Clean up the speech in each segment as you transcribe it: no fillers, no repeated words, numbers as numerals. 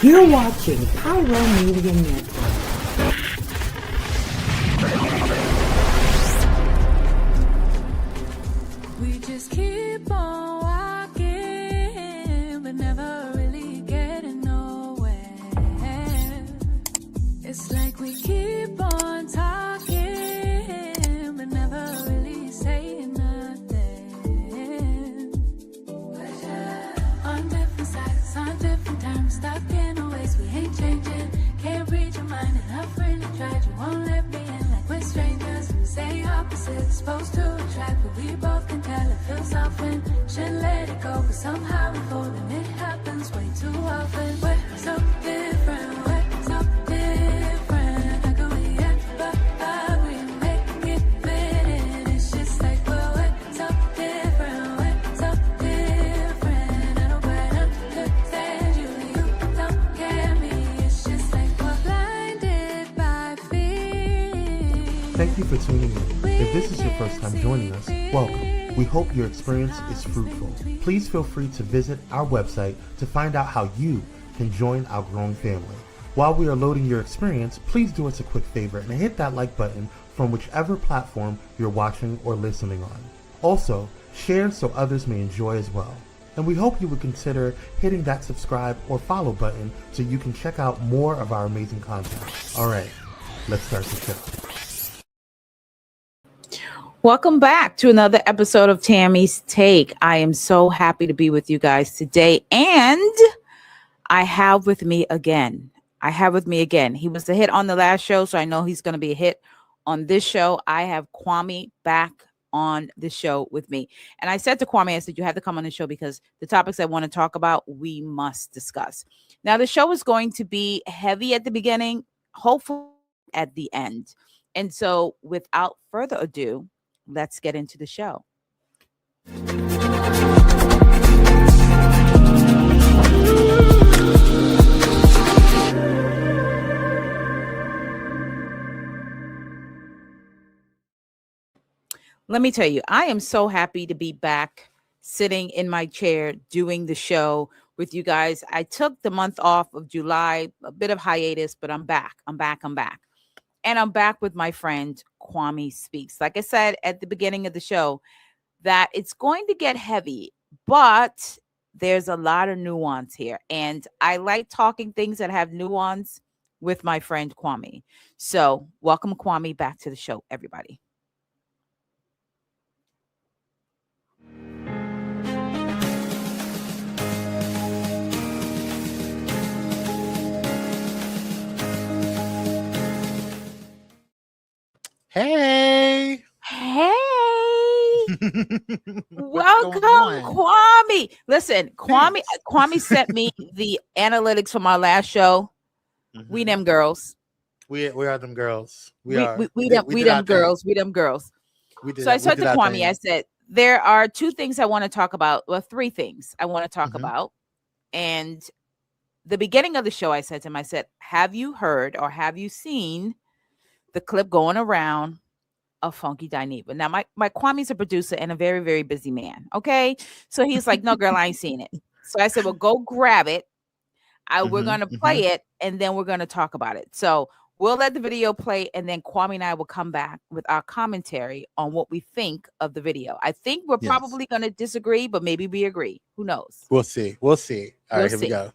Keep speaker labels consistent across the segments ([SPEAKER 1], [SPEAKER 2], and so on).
[SPEAKER 1] You're watching Pyro Media Network.
[SPEAKER 2] We just keep on walking, but never really getting nowhere. It's like we keep on talking, but never really saying nothing. On different sides, on different terms, stuck in a ways we ain't changing. Can't read your mind, and I've really tried. You won't let me in like we're strangers. Say opposites, supposed to attract, but we both can tell it feels off and should let it go, but somehow we fold and it happens way too often. We're so different, we're so different. How can we act but agree, make it fit in? It's just like we're so different, we're so different. I don't quite understand you, you don't get me. It's just like we're blinded by fear.
[SPEAKER 3] Thank you for tuning in. If this is your first time joining us, welcome. We hope your experience is fruitful. Please feel free to visit our website to find out how you can join our growing family. While we are loading your experience, please do us a quick favor and hit that like button from whichever platform you're watching or listening on. Also, share so others may enjoy as well. And we hope you would consider hitting that subscribe or follow button so you can check out more of our amazing content. All right, let's start the show.
[SPEAKER 4] Welcome back to another episode of Tammy's Take. I am so happy to be with you guys today. And I have with me again. He was a hit on the last show, so I know he's going to be a hit on this show. I have Kwame back on the show with me. And I said to Kwame, I said, you have to come on the show because the topics I want to talk about, we must discuss. Now, the show is going to be heavy at the beginning, hopefully at the end. And so without further ado, let's get into the show. Let me tell you, I am so happy to be back sitting in my chair doing the show with you guys. I took the month off of July, a bit of hiatus, but I'm back. And I'm back with my friend Kwame Speaks. Like I said at the beginning of the show, that it's going to get heavy, but there's a lot of nuance here. And I like talking things that have nuance with my friend Kwame. So welcome Kwame back to the show, everybody.
[SPEAKER 3] Hey!
[SPEAKER 4] Welcome, Kwame. Listen, Kwame sent me the analytics from our last show. Mm-hmm. We them girls.
[SPEAKER 3] We are them girls. We them
[SPEAKER 4] girls. So I said to Kwame, I said, there are two things I want to talk about. Well, three things I want to talk about. And the beginning of the show, I said to him, I said, have you heard or have you seen the clip going around of Funky Dineva? Now, my Kwame's a producer and a very, very busy man. Okay. So he's like, no, girl, I ain't seen it. So I said, well, go grab it. We're going to play it and then we're going to talk about it. So we'll let the video play and then Kwame and I will come back with our commentary on what we think of the video. I think we're probably going to disagree, but maybe we agree. Who knows?
[SPEAKER 3] We'll see. All right, here we go.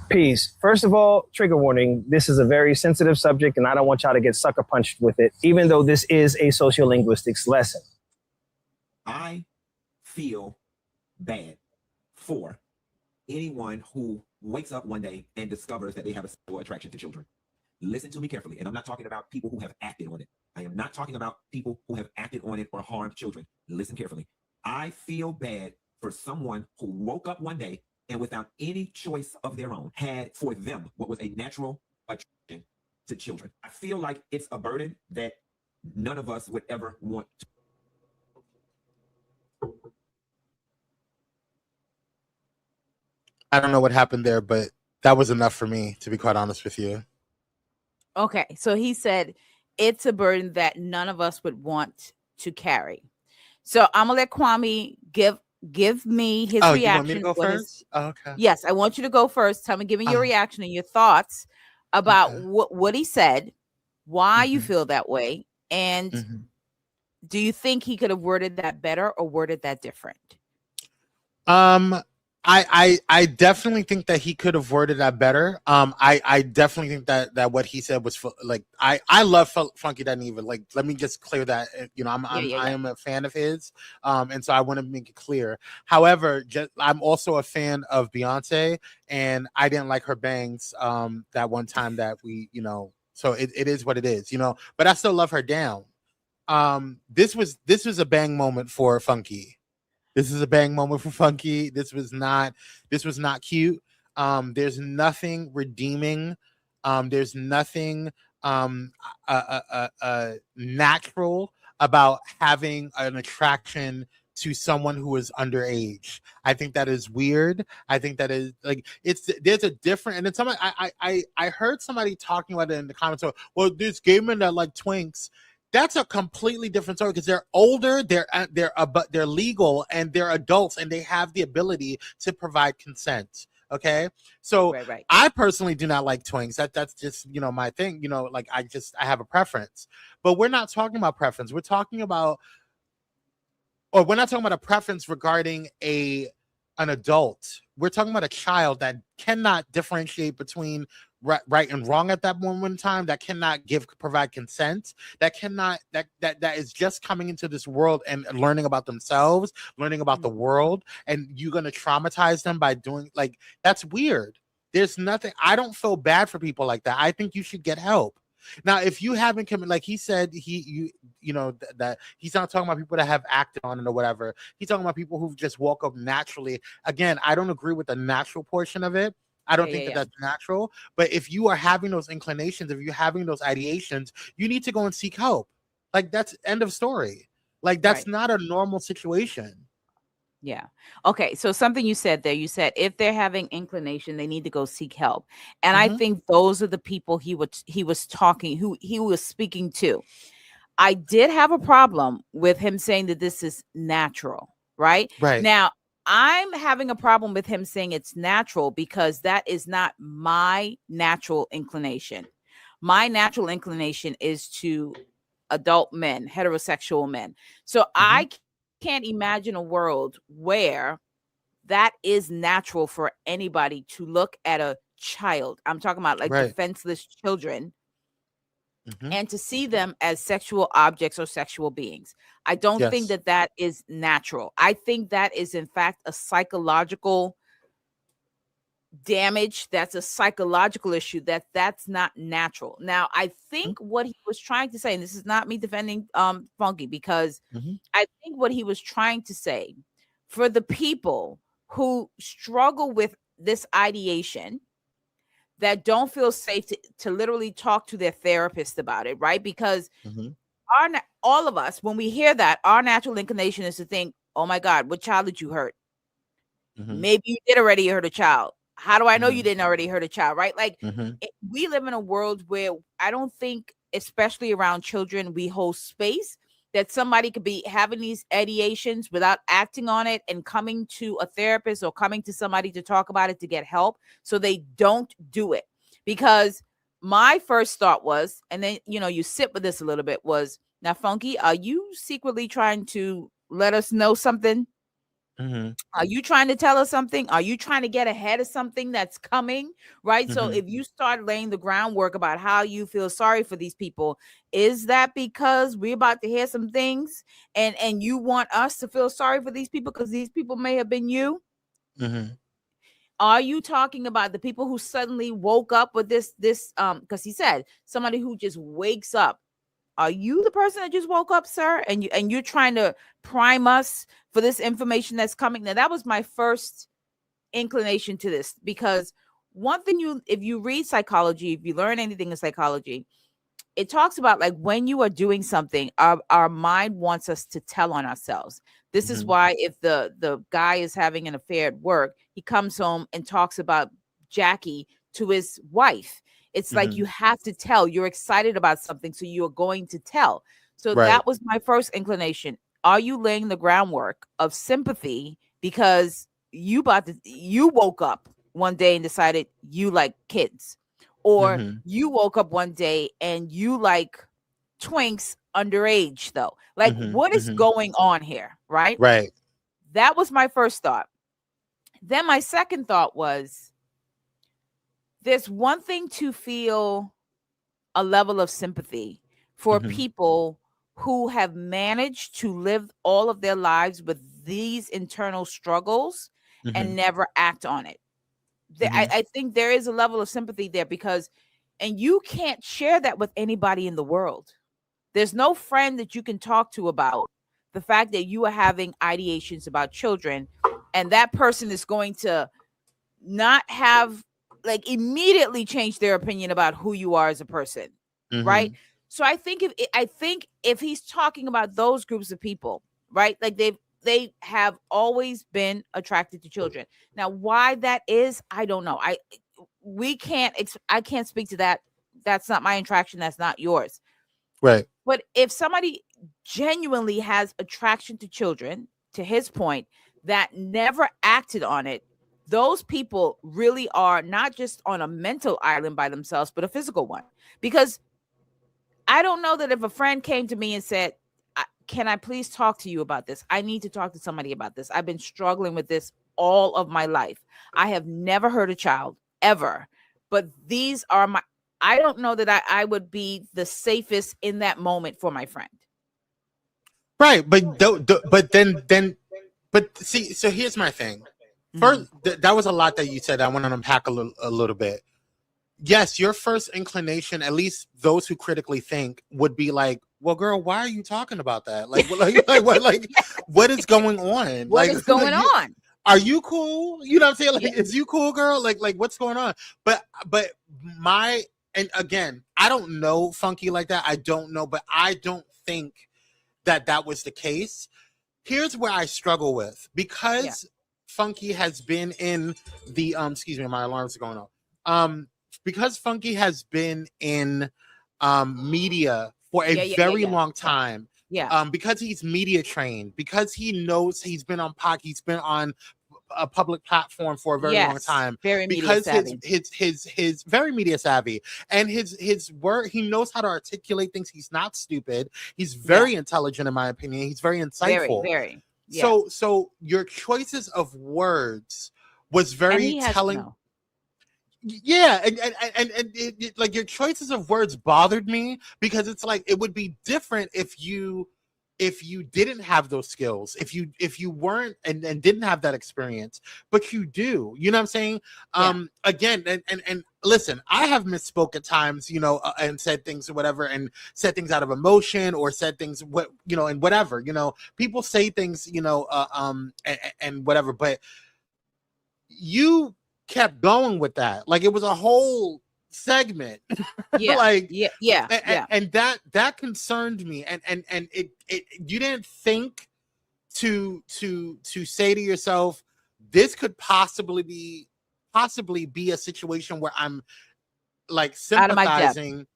[SPEAKER 5] Peace. First of all, trigger warning. This is a very sensitive subject, and I don't want y'all to get sucker punched with it, even though this is a sociolinguistics lesson.
[SPEAKER 6] I feel bad for anyone who wakes up one day and discovers that they have a sexual attraction to children. Listen to me carefully, and I'm not talking about people who have acted on it. I am not talking about people who have acted on it or harmed children. Listen carefully. I feel bad for someone who woke up one day and without any choice of their own, had for them what was a natural attraction to children. I feel like it's a burden that none of us would ever want to.
[SPEAKER 3] I don't know what happened there, but that was enough for me, to be quite honest with you.
[SPEAKER 4] Okay, so he said it's a burden that none of us would want to carry. So I'm going to let Kwame give give me his
[SPEAKER 3] Oh,
[SPEAKER 4] reaction.
[SPEAKER 3] you want me to go first? Oh, okay.
[SPEAKER 4] Yes, I want you to go first. Tell me, give me your reaction and your thoughts about
[SPEAKER 3] Okay.
[SPEAKER 4] what he said, why you feel that way, and do you think he could have worded that better or worded that different?
[SPEAKER 3] I definitely think that he could have worded that better. I definitely think that what he said was like, I love Funky Dineva. Like, let me just clear that. You know, I am a fan of his. And so I want to make it clear. However, I'm also a fan of Beyonce, and I didn't like her bangs that one time that we, you know, so it is what it is, you know, but I still love her down. This was a bang moment for Funky. This is a bang moment for Funky. This was not cute. There's nothing redeeming. There's nothing natural about having an attraction to someone who is underage. I think that is weird. I think that is like, there's a different, and then somebody, I heard somebody talking about it in the comments. Well, there's gay men that like twinks. That's a completely different story because they're older, they're legal, and they're adults, and they have the ability to provide consent. Okay, so
[SPEAKER 4] right.
[SPEAKER 3] I personally do not like twinks. That's just, you know, my thing. You know, like I have a preference, but we're not talking about preference. We're not talking about a preference regarding an adult. We're talking about a child that cannot differentiate between right and wrong at that moment in time, that cannot provide consent, that is just coming into this world and learning about themselves, learning about the world, and you're going to traumatize them by doing, like, that's weird. There's nothing, I don't feel bad for people like that. I think you should get help. Now, if you haven't come, like he said, you know, that he's not talking about people that have acted on it or whatever. He's talking about people who just walk up naturally. Again, I don't agree with the natural portion of it. I don't think that's natural. But if you are having those inclinations, if you're having those ideations, you need to go and seek help. Like, that's end of story. Like, that's not a normal situation.
[SPEAKER 4] Yeah. Okay. So something you said there, you said if they're having inclination, they need to go seek help. And I think those are the people he was speaking to. I did have a problem with him saying that this is natural, right?
[SPEAKER 3] Right.
[SPEAKER 4] Now, I'm having a problem with him saying it's natural because that is not my natural inclination. My natural inclination is to adult men, heterosexual men. So I can't imagine a world where that is natural for anybody to look at a child. I'm talking about like defenseless children and to see them as sexual objects or sexual beings. I don't think that is natural. I think that is in fact a psychological damage. That's a psychological issue that's not natural. Now, I think what he was trying to say, and this is not me defending Funky, because I think what he was trying to say for the people who struggle with this ideation, that don't feel safe to literally talk to their therapist about it, right? Because all of us, when we hear that, our natural inclination is to think, oh my God, what child did you hurt? Maybe you did already hurt a child. How do I know you didn't already hurt a child, right? Like, we live in a world where I don't think, especially around children, we hold space that somebody could be having these ideations without acting on it and coming to a therapist or coming to somebody to talk about it to get help. So they don't do it. Because my first thought was, and then, you know, you sit with this a little bit, was, now, Funky, are you secretly trying to let us know something? Are you trying to tell us something? Are you trying to get ahead of something that's coming? Right. So if you start laying the groundwork about how you feel sorry for these people, is that because we're about to hear some things and you want us to feel sorry for these people because these people may have been you? Are you talking about the people who suddenly woke up with this because he said somebody who just wakes up? Are you the person that just woke up, sir? And you're trying to prime us for this information that's coming? Now, that was my first inclination to this, because one thing, if you read psychology, if you learn anything in psychology, it talks about, like, when you are doing something, our mind wants us to tell on ourselves. This is why if the guy is having an affair at work, he comes home and talks about Jackie to his wife. It's like you have to tell. You're excited about something, so you're going to tell. So that was my first inclination. Are you laying the groundwork of sympathy because you woke up one day and decided you like kids, or you woke up one day and you like twinks underage, though. Like, what is going on here? Right. That was my first thought. Then my second thought was, there's one thing to feel a level of sympathy for people who have managed to live all of their lives with these internal struggles and never act on it. I think there is a level of sympathy there, because, and you can't share that with anybody in the world. There's no friend that you can talk to about the fact that you are having ideations about children, and that person is going to not have, like, immediately change their opinion about who you are as a person. Right. So I think if he's talking about those groups of people, right, like they have always been attracted to children. Now, why that is, I don't know. I can't speak to that. That's not my attraction. That's not yours.
[SPEAKER 3] Right.
[SPEAKER 4] But if somebody genuinely has attraction to children, to his point, that never acted on it, those people really are not just on a mental island by themselves, but a physical one. Because I don't know that if a friend came to me and said, can I please talk to you about this? I need to talk to somebody about this. I've been struggling with this all of my life. I have never hurt a child, ever. But these are I don't know that I would be the safest in that moment for my friend.
[SPEAKER 3] Right. But see, so here's my thing. First, that was a lot that you said. I want to unpack a little bit. Yes, your first inclination, at least those who critically think, would be like, well, girl, why are you talking about that? Like what is going on?
[SPEAKER 4] What is going on?
[SPEAKER 3] Are you cool? You know what I'm saying? Like, is you cool, girl? Like what's going on? But and again, I don't know Funky like that. I don't know, but I don't think that was the case. Here's where I struggle with, because Funky has been in the excuse me, my alarms are going off. Because Funky has been in media for a very long time. Because he's media trained, because he knows, he's been on he's been on a public platform for a very long time.
[SPEAKER 4] Very
[SPEAKER 3] because
[SPEAKER 4] media savvy.
[SPEAKER 3] his very media savvy, and his word, he knows how to articulate things. He's not stupid. He's very intelligent, in my opinion. He's very insightful.
[SPEAKER 4] Very.
[SPEAKER 3] So your choices of words was very telling. Yeah, and like, your choices of words bothered me, because it's like, it would be different if you didn't have those skills, if you weren't and didn't have that experience, but you do. You know what I'm saying? Again, and listen, I have misspoke at times, you know, and said things or whatever, and said things out of emotion, or said things and whatever. You know, people say things, you know, and whatever, but you kept going with that, like it was a whole segment. And that concerned me, and it you didn't think to say to yourself, this could possibly be a situation where I'm like sympathizing,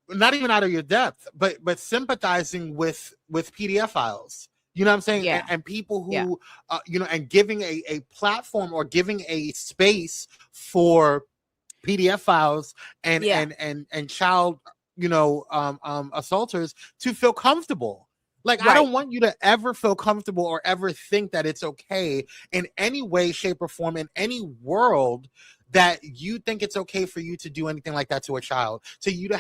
[SPEAKER 3] not even out of your depth, but sympathizing with PDF files. You know what I'm saying? And people who, you know, and giving a platform, or giving a space for PDF files and child, you know, assaulters to feel comfortable. Like, I don't want you to ever feel comfortable, or ever think that it's okay in any way, shape, or form, in any world, that you think it's okay for you to do anything like that to a child, for you to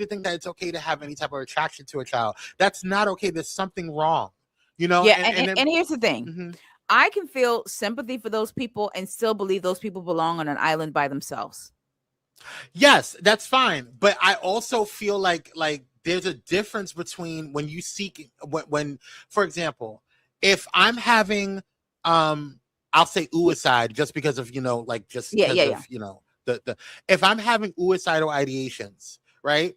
[SPEAKER 3] think that it's okay to have any type of attraction to a child. That's not okay. There's something wrong. You know,
[SPEAKER 4] and here's the thing. I can feel sympathy for those people and still believe those people belong on an island by themselves.
[SPEAKER 3] Yes, that's fine. But I also feel like there's a difference between when you seek, when for example, if I'm having, I'll say suicide, just because of, you know, like, just because of, you know, the if I'm having suicidal ideations, right?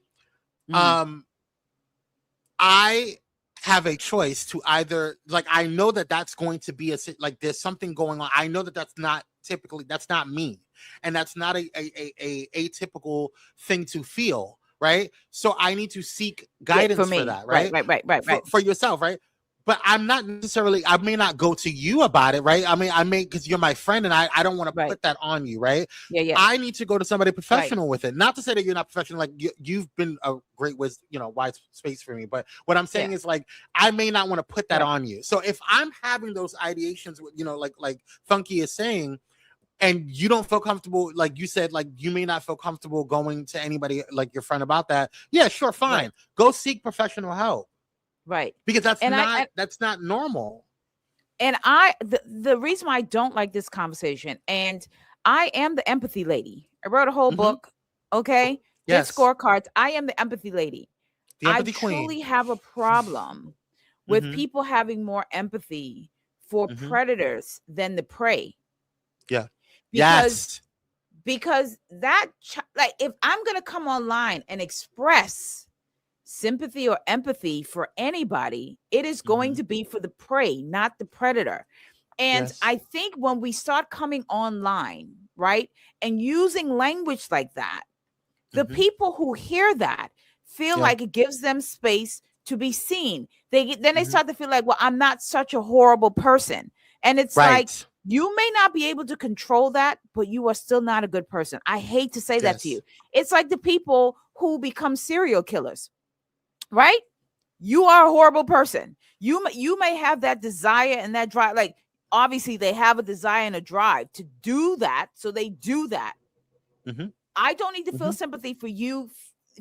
[SPEAKER 3] I have a choice to either, like, I know that's going to be like, there's something going on. I know that's not me, and that's not a atypical thing to feel, right? So I need to seek guidance for that, right?
[SPEAKER 4] Right.
[SPEAKER 3] For yourself, right? but I'm not necessarily, I may not go to you about it, right? I may, because you're my friend and I don't want to put that on you, right?
[SPEAKER 4] Yeah.
[SPEAKER 3] I need to go to somebody professional with it. Not to say that you're not professional, like you've been a great wide space for me. But what I'm saying is like, I may not want to put that on you. So if I'm having those ideations with, like Funky is saying, and you don't feel comfortable, like you said, like you may not feel comfortable going to anybody like your friend about that. Yeah, sure, fine. Go seek professional help.
[SPEAKER 4] Right.
[SPEAKER 3] Because that's not normal.
[SPEAKER 4] And the reason why I don't like this conversation, and I am the empathy lady. I wrote a whole book. Okay. Yes. Did scorecards. I am the empathy lady.
[SPEAKER 3] The empathy queen.
[SPEAKER 4] I truly have a problem with people having more empathy for predators than the prey.
[SPEAKER 3] Yeah.
[SPEAKER 4] Because that, like, if I'm going to come online and express sympathy or empathy for anybody, it is going to be for the prey, not the predator. And I think when we start coming online, right, and using language like that, the people who hear that feel like it gives them space to be seen. Then they start to feel like, well, I'm not such a horrible person. And it's like, you may not be able to control that, but you are still not a good person. I hate to say that to you. It's like the people who become serial killers. Right? You are a horrible person. You may have that desire and that drive. Like, obviously, they have a desire and a drive to do that. So they do that. I don't need to feel sympathy for you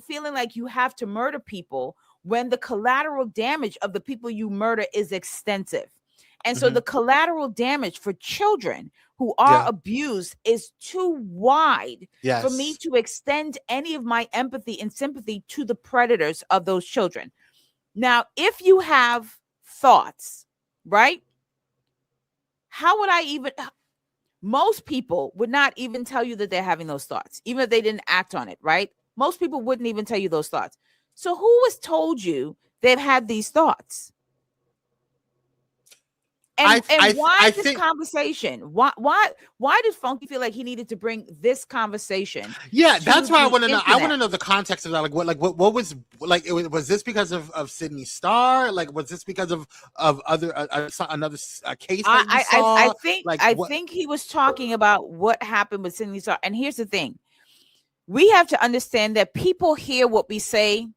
[SPEAKER 4] feeling like you have to murder people when the collateral damage of the people you murder is extensive. And so the collateral damage for children who are abused is too wide for me to extend any of my empathy and sympathy to the predators of those children. Now, if you have thoughts, right? How would I even... Most people would not even tell you that they're having those thoughts, even if they didn't act on it, right? Most people wouldn't even tell you those thoughts. So who has told you they've had these thoughts? And why this conversation? Why did Funky feel like he needed to bring this conversation?
[SPEAKER 3] Yeah, that's why I want to know. I want to know the context of that. Like, what was like? Was this because of Sydney Starr? Like, was this because of other another case?
[SPEAKER 4] I think he was talking about what happened with Sydney Starr. And here's the thing: we have to understand that people hear what we say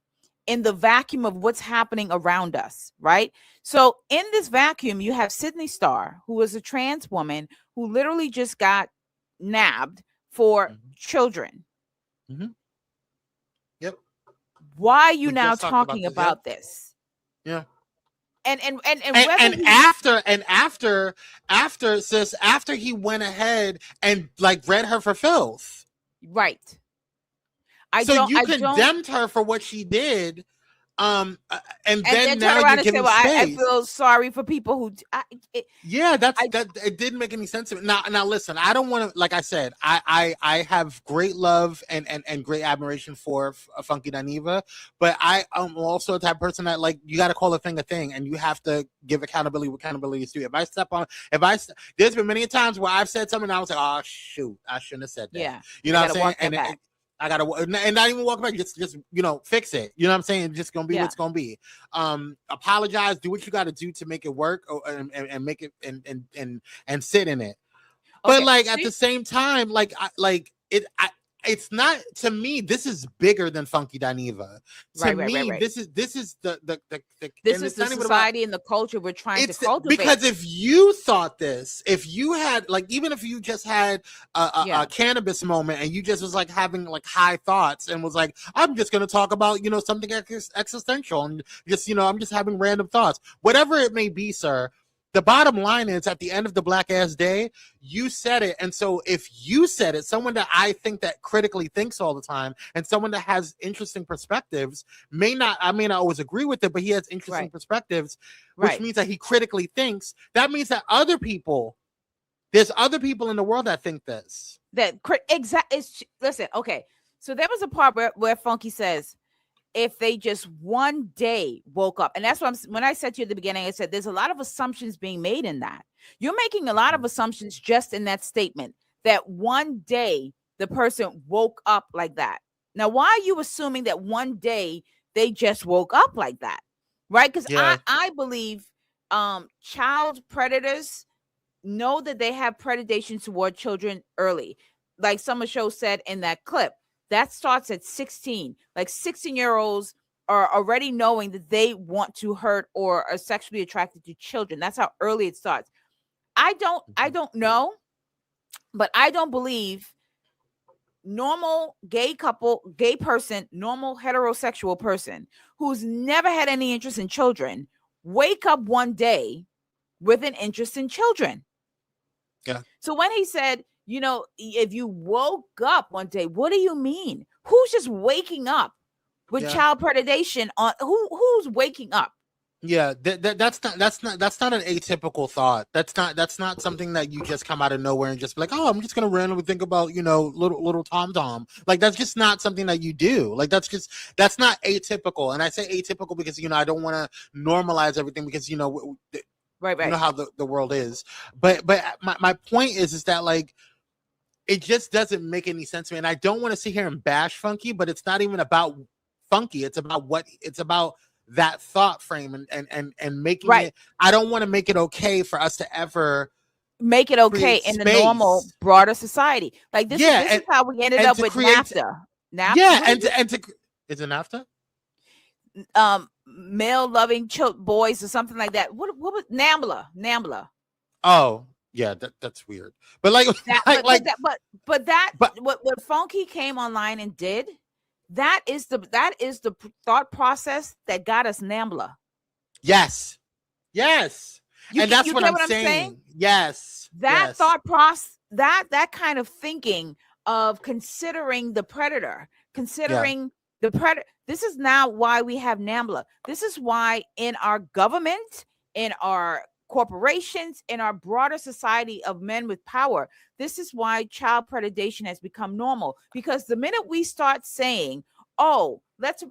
[SPEAKER 4] in the vacuum of what's happening around us, right? So in this vacuum, you have Sydney Starr, who was a trans woman who literally just got nabbed for children.
[SPEAKER 3] Yep.
[SPEAKER 4] Why are you now talking about this?
[SPEAKER 3] Yeah.
[SPEAKER 4] And
[SPEAKER 3] after he went ahead and like read her for filth.
[SPEAKER 4] Right.
[SPEAKER 3] You condemned her for what she did. And then now you're giving space.
[SPEAKER 4] I feel sorry for people who.
[SPEAKER 3] That it didn't make any sense to me. Now listen, I don't want to. Like I said, I have great love and great admiration for Funky Dineva, but I am also the type of person that, like, you got to call a thing, and you have to give accountability what accountability is due. There's been many times where I've said something and I was like, oh shoot, I shouldn't have said that.
[SPEAKER 4] Yeah,
[SPEAKER 3] you know what I'm saying? I gotta, and not even walk back, just fix it. You know what I'm saying? It's just gonna be what's gonna be. Apologize, do what you gotta do to make it work, and make it and sit in it. Okay. But like at the same time, it's not, to me, this is bigger than Funky Dineva. Right. This is the
[SPEAKER 4] this is the society and the culture we're trying to cultivate.
[SPEAKER 3] Because if you thought this, if you had, like, even if you just had a cannabis moment and you just was like having like high thoughts and was like, I'm just going to talk about, something existential and just, I'm just having random thoughts, whatever it may be, sir. The bottom line is, at the end of the black ass day, you said it. And so if you said it, someone that I think that critically thinks all the time and someone that has interesting perspectives I may not always agree with it, but he has interesting perspectives, which means that he critically thinks. That means that there's other people in the world that think this.
[SPEAKER 4] Listen, okay. So there was a part where Funky says, if they just one day woke up. And that's what when I said to you at the beginning, I said, there's a lot of assumptions being made in that. You're making a lot of assumptions just in that statement, that one day the person woke up like that. Now, why are you assuming that one day they just woke up like that? Right? Because I believe child predators know that they have predation toward children early. Like Summer Show said in that clip, that starts at 16. Like 16-year-olds are already knowing that they want to hurt or are sexually attracted to children. That's how early it starts. I don't know, but I don't believe normal gay couple, gay person, normal heterosexual person who's never had any interest in children wake up one day with an interest in children.
[SPEAKER 7] Yeah.
[SPEAKER 4] So when he said, you know, if you woke up one day, what do you mean? Who's just waking up with child predation on? Who's waking up?
[SPEAKER 7] Yeah, that's not an atypical thought. That's not something that you just come out of nowhere and just be like, oh, I'm just gonna randomly think about, you know, little Tom. Like that's just not something that you do. Like that's not atypical. And I say atypical because, you know, I don't want to normalize everything because, you know,
[SPEAKER 4] right.
[SPEAKER 7] You know how the world is. But my point is that like it just doesn't make any sense to me. And I don't want to sit here and bash Funky, but it's not even about Funky. It's about that thought frame and making it. I don't want to make it okay for us to ever
[SPEAKER 4] make it okay in the normal broader society. Like this is how we ended up with NAFTA. Is it
[SPEAKER 7] NAFTA?
[SPEAKER 4] Male loving boys or something like that. What was NAMBLA?
[SPEAKER 7] Oh yeah, that's weird. But
[SPEAKER 4] what Funky came online and did. That is the thought process that got us NAMBLA.
[SPEAKER 7] Yes. And that's what I'm saying. Yes.
[SPEAKER 4] That thought process, that kind of thinking of considering the predator, the predator. This is now why we have NAMBLA. This is why in our government, in our corporations, in our broader society of men with power, this is why child predation has become normal. Because the minute we start saying, oh, let's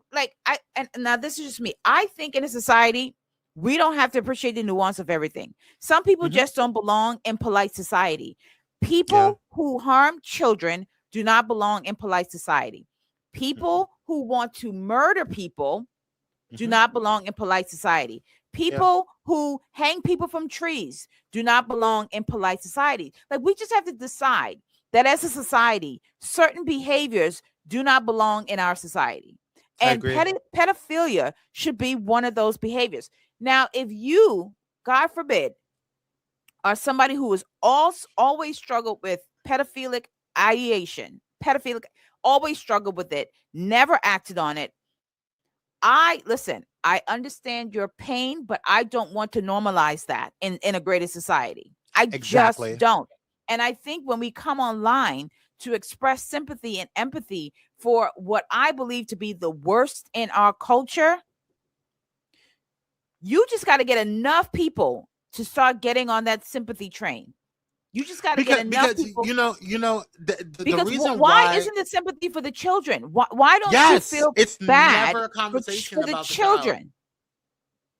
[SPEAKER 4] and now this is just me, I think in a society we don't have to appreciate the nuance of everything. Some people just don't belong in polite society. People who harm children do not belong in polite society. People who want to murder people do not belong in polite society. People who hang people from trees do not belong in polite society. Like we just have to decide that as a society, certain behaviors do not belong in our society. And pedophilia should be one of those behaviors. Now, if you, God forbid, are somebody who has always struggled with pedophilic ideation, always struggled with it, never acted on it, I understand your pain, but I don't want to normalize that in a greater society. I just don't. And I think when we come online to express sympathy and empathy for what I believe to be the worst in our culture, you just got to get enough people to start getting on that sympathy train. You just got to get enough people.
[SPEAKER 7] The reason
[SPEAKER 4] why isn't it sympathy for the children? Why don't you feel bad
[SPEAKER 7] never a conversation
[SPEAKER 4] for the
[SPEAKER 7] about
[SPEAKER 4] children?
[SPEAKER 7] Child.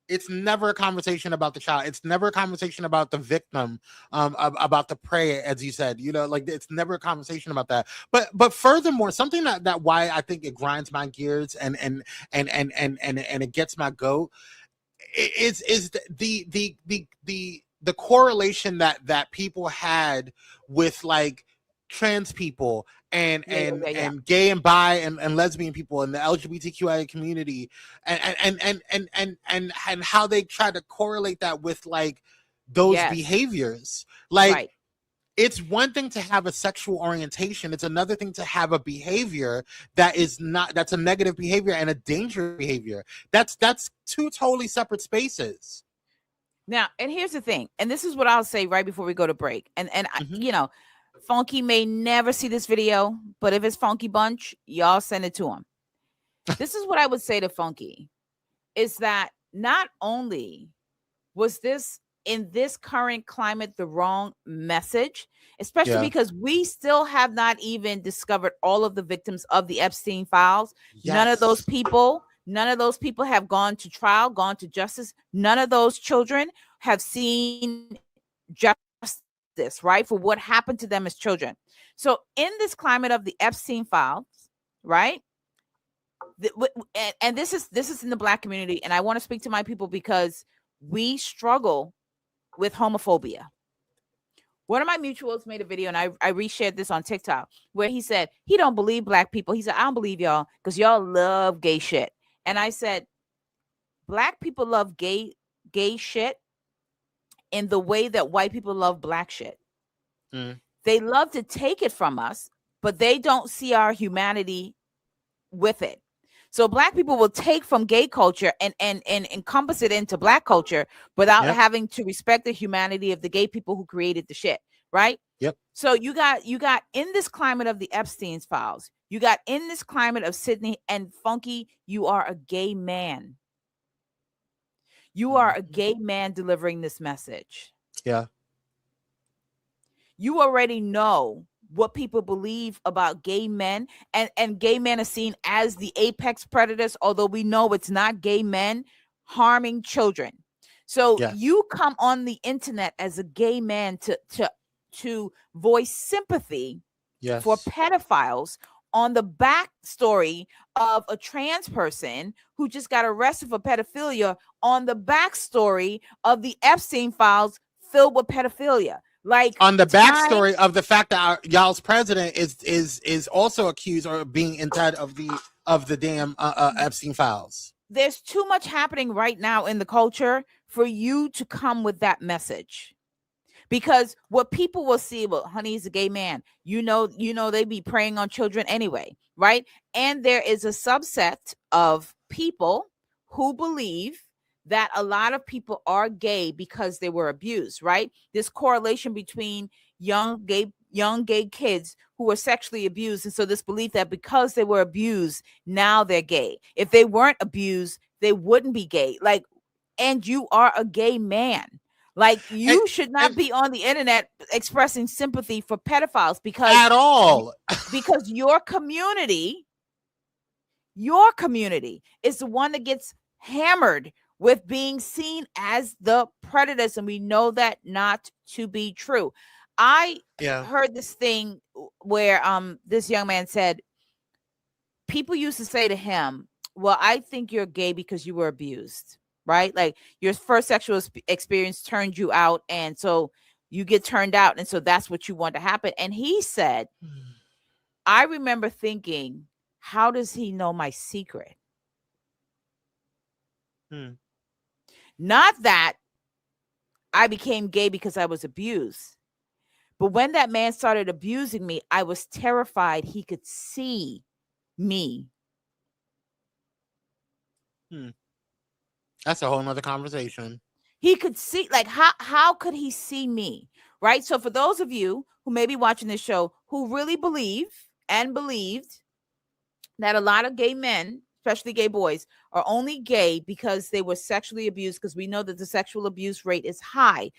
[SPEAKER 7] It's never a conversation about the child. It's never a conversation about the victim, about the prey, as you said. You know, like it's never a conversation about that. But furthermore, something that why I think it grinds my gears and it gets my goat is the correlation that people had with like trans people and gay and bi and lesbian people and the LGBTQIA community and how they try to correlate that with like those behaviors. Like it's one thing to have a sexual orientation. It's another thing to have a behavior that's a negative behavior and a dangerous behavior. That's two totally separate spaces.
[SPEAKER 4] Now, and here's the thing, and this is what I'll say right before we go to break. And you know, Funky may never see this video, but if it's Funky Bunch, y'all send it to him. This is what I would say to Funky, is that not only was this in this current climate the wrong message, especially because we still have not even discovered all of the victims of the Epstein files. None of those people have gone to trial, gone to justice. None of those children have seen justice, right, for what happened to them as children. So in this climate of the Epstein files, right, and this is in the Black community, and I want to speak to my people because we struggle with homophobia. One of my mutuals made a video, and I reshared this on TikTok, where he said he don't believe black people. He said, I don't believe y'all because y'all love gay shit. And I said, black people love gay shit in the way that white people love black shit. They love to take it from us, but they don't see our humanity with it. So black people will take from gay culture and encompass it into black culture without having to respect the humanity of the gay people who created the shit, right?
[SPEAKER 7] Yep.
[SPEAKER 4] So you got in this climate of the Epstein's files, you got in this climate of Sydney and Funky, you are a gay man. You are a gay man delivering this message.
[SPEAKER 7] Yeah.
[SPEAKER 4] You already know what people believe about gay men, and gay men are seen as the apex predators, although we know it's not gay men harming children. So you come on the internet as a gay man to voice sympathy for pedophiles on the backstory of a trans person who just got arrested for pedophilia, on the backstory of the Epstein files filled with pedophilia. Like
[SPEAKER 7] on the backstory of the fact that y'all's president is also accused or being inside of the damn Epstein files.
[SPEAKER 4] There's too much happening right now in the culture for you to come with that message. Because what people will see, well, honey, he's a gay man. You know, they be preying on children anyway, right? And there is a subset of people who believe that a lot of people are gay because they were abused, right? This correlation between young gay kids who were sexually abused. And so this belief that because they were abused, now they're gay. If they weren't abused, they wouldn't be gay. Like, and you are a gay man. Like, you should not be on the internet expressing sympathy for pedophiles because
[SPEAKER 7] at all.
[SPEAKER 4] Because your community is the one that gets hammered with being seen as the predators, and we know that not to be true. I heard this thing where this young man said people used to say to him, well, I think you're gay because you were abused, right? Like your first sexual experience turned you out, and so you get turned out, and so that's what you want to happen. And he said, I remember thinking, how does he know my secret? Not that I became gay because I was abused, but when that man started abusing me, I was terrified he could see me.
[SPEAKER 7] That's a whole nother conversation.
[SPEAKER 4] He could see, like, how could he see me, right? So for those of you who may be watching this show who really believed that a lot of gay men, especially gay boys, are only gay because they were sexually abused, because we know that the sexual abuse rate is high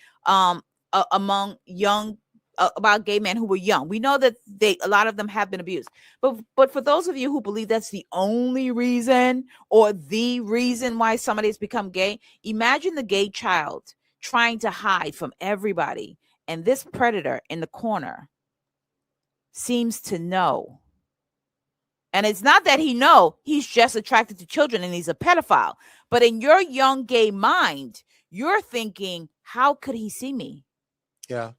[SPEAKER 4] among young about gay men who were young. We know that a lot of them have been abused. But for those of you who believe that's the only reason or the reason why somebody has become gay, imagine the gay child trying to hide from everybody, and this predator in the corner seems to know. And it's not that he's just attracted to children and he's a pedophile. But in your young gay mind, you're thinking, how could he see me?
[SPEAKER 7] Yeah.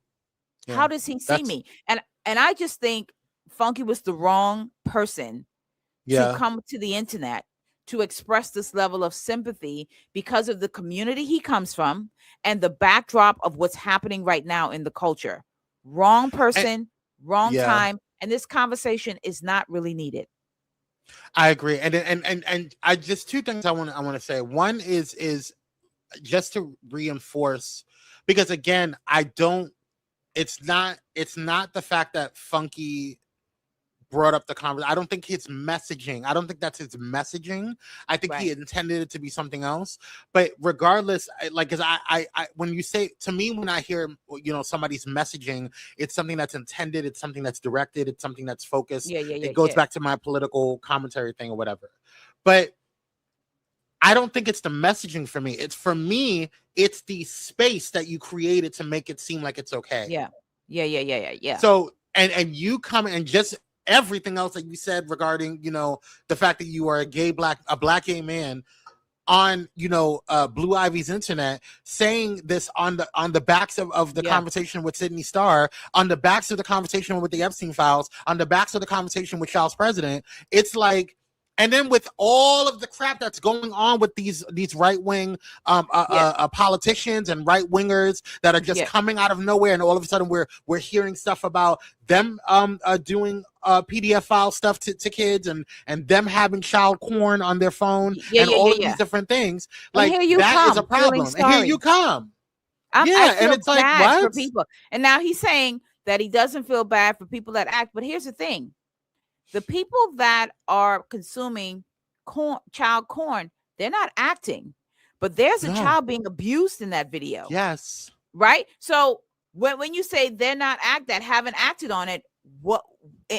[SPEAKER 4] How does he see me? And I just think Funky was the wrong person to come to the internet to express this level of sympathy because of the community he comes from and the backdrop of what's happening right now in the culture. Wrong person, wrong time. And this conversation is not really needed.
[SPEAKER 7] I agree. And I just two things I want to say. One is just to reinforce, because again, it's not the fact that Funky brought up the conversation. I don't think his messaging. I don't think that's his messaging. I think he intended it to be something else. But regardless, like, because I when you say to me, when I hear somebody's messaging, it's something that's intended. It's something that's directed. It's something that's focused. It goes back to my political commentary thing or whatever. But I don't think it's the messaging for me. It's the space that you created to make it seem like it's okay.
[SPEAKER 4] Yeah.
[SPEAKER 7] So and you come and just everything else that you said regarding, the fact that you are a black gay man, on Blue Ivy's internet, saying this on the backs of the conversation with Sydney Starr, on the backs of the conversation with the Epstein files, on the backs of the conversation with Charles President. It's like, and then with all of the crap that's going on with these right-wing politicians and right-wingers that are just coming out of nowhere, and all of a sudden we're hearing stuff about them doing PDF file stuff to kids, and them having child porn on their phone, and all of these different things. Like, that is a problem. And here you come.
[SPEAKER 4] I feel
[SPEAKER 7] and it's like,
[SPEAKER 4] bad
[SPEAKER 7] what?
[SPEAKER 4] for people. And now he's saying that he doesn't feel bad for people that act. But here's the thing. The people that are consuming child porn, they're not acting, but there's a child being abused in that video.
[SPEAKER 7] Yes.
[SPEAKER 4] Right. So when you say they're not haven't acted on it,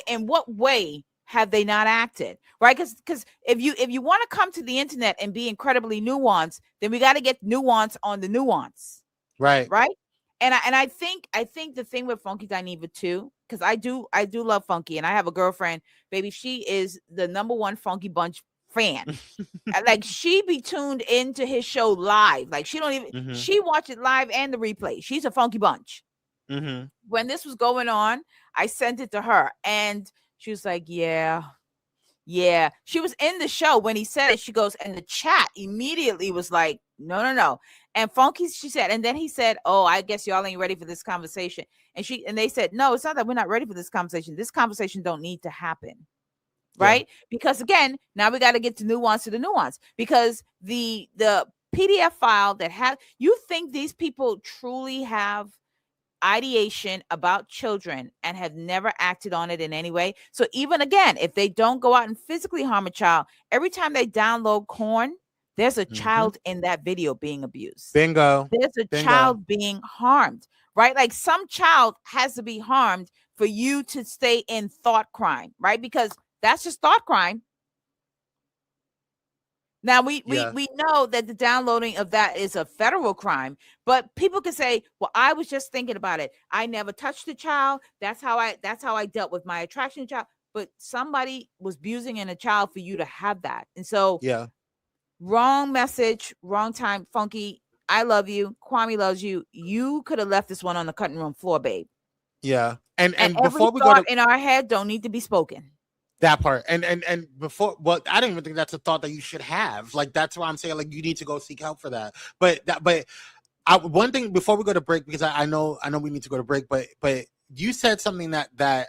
[SPEAKER 4] in what way have they not acted? Right. Because if you want to come to the internet and be incredibly nuanced, then we got to get nuance on the nuance.
[SPEAKER 7] Right.
[SPEAKER 4] Right. And I think the thing with Funky Dineva too, because I do love Funky, and I have a girlfriend, baby. She is the #1 Funky Bunch fan. Like, she be tuned into his show live. Like, she don't even she watch it live and the replay. She's a Funky Bunch. When this was going on, I sent it to her, and she was like, yeah. She was in the show when he said it. She goes, and the chat immediately was like, no. And Funky, she said, and then he said, oh, I guess y'all ain't ready for this conversation. And they said, no, it's not that we're not ready for this conversation. This conversation don't need to happen. Right? Because again, now we got to get to the nuance, because the PDF file that you think these people truly have ideation about children and have never acted on it in any way. So even again, if they don't go out and physically harm a child, every time they download porn, there's a child in that video being abused.
[SPEAKER 7] Bingo.
[SPEAKER 4] There's a child being harmed, right? Like, some child has to be harmed for you to stay in thought crime, right? Because that's just thought crime. Now, we know that the downloading of that is a federal crime, but people can say, well, I was just thinking about it. I never touched the child. That's how I dealt with my attraction to child. But somebody was abusing a child for you to have that. And so wrong message, wrong time. Funky, I love you. Kwame loves you. You could have left this one on the cutting room floor, babe.
[SPEAKER 7] Yeah. And
[SPEAKER 4] before we go in our head don't need to be spoken.
[SPEAKER 7] That part. And before, well, I don't even think that's a thought that you should have. Like, that's why I'm saying, like, you need to go seek help for that. But one thing before we go to break, because I know we need to go to break, but you said something that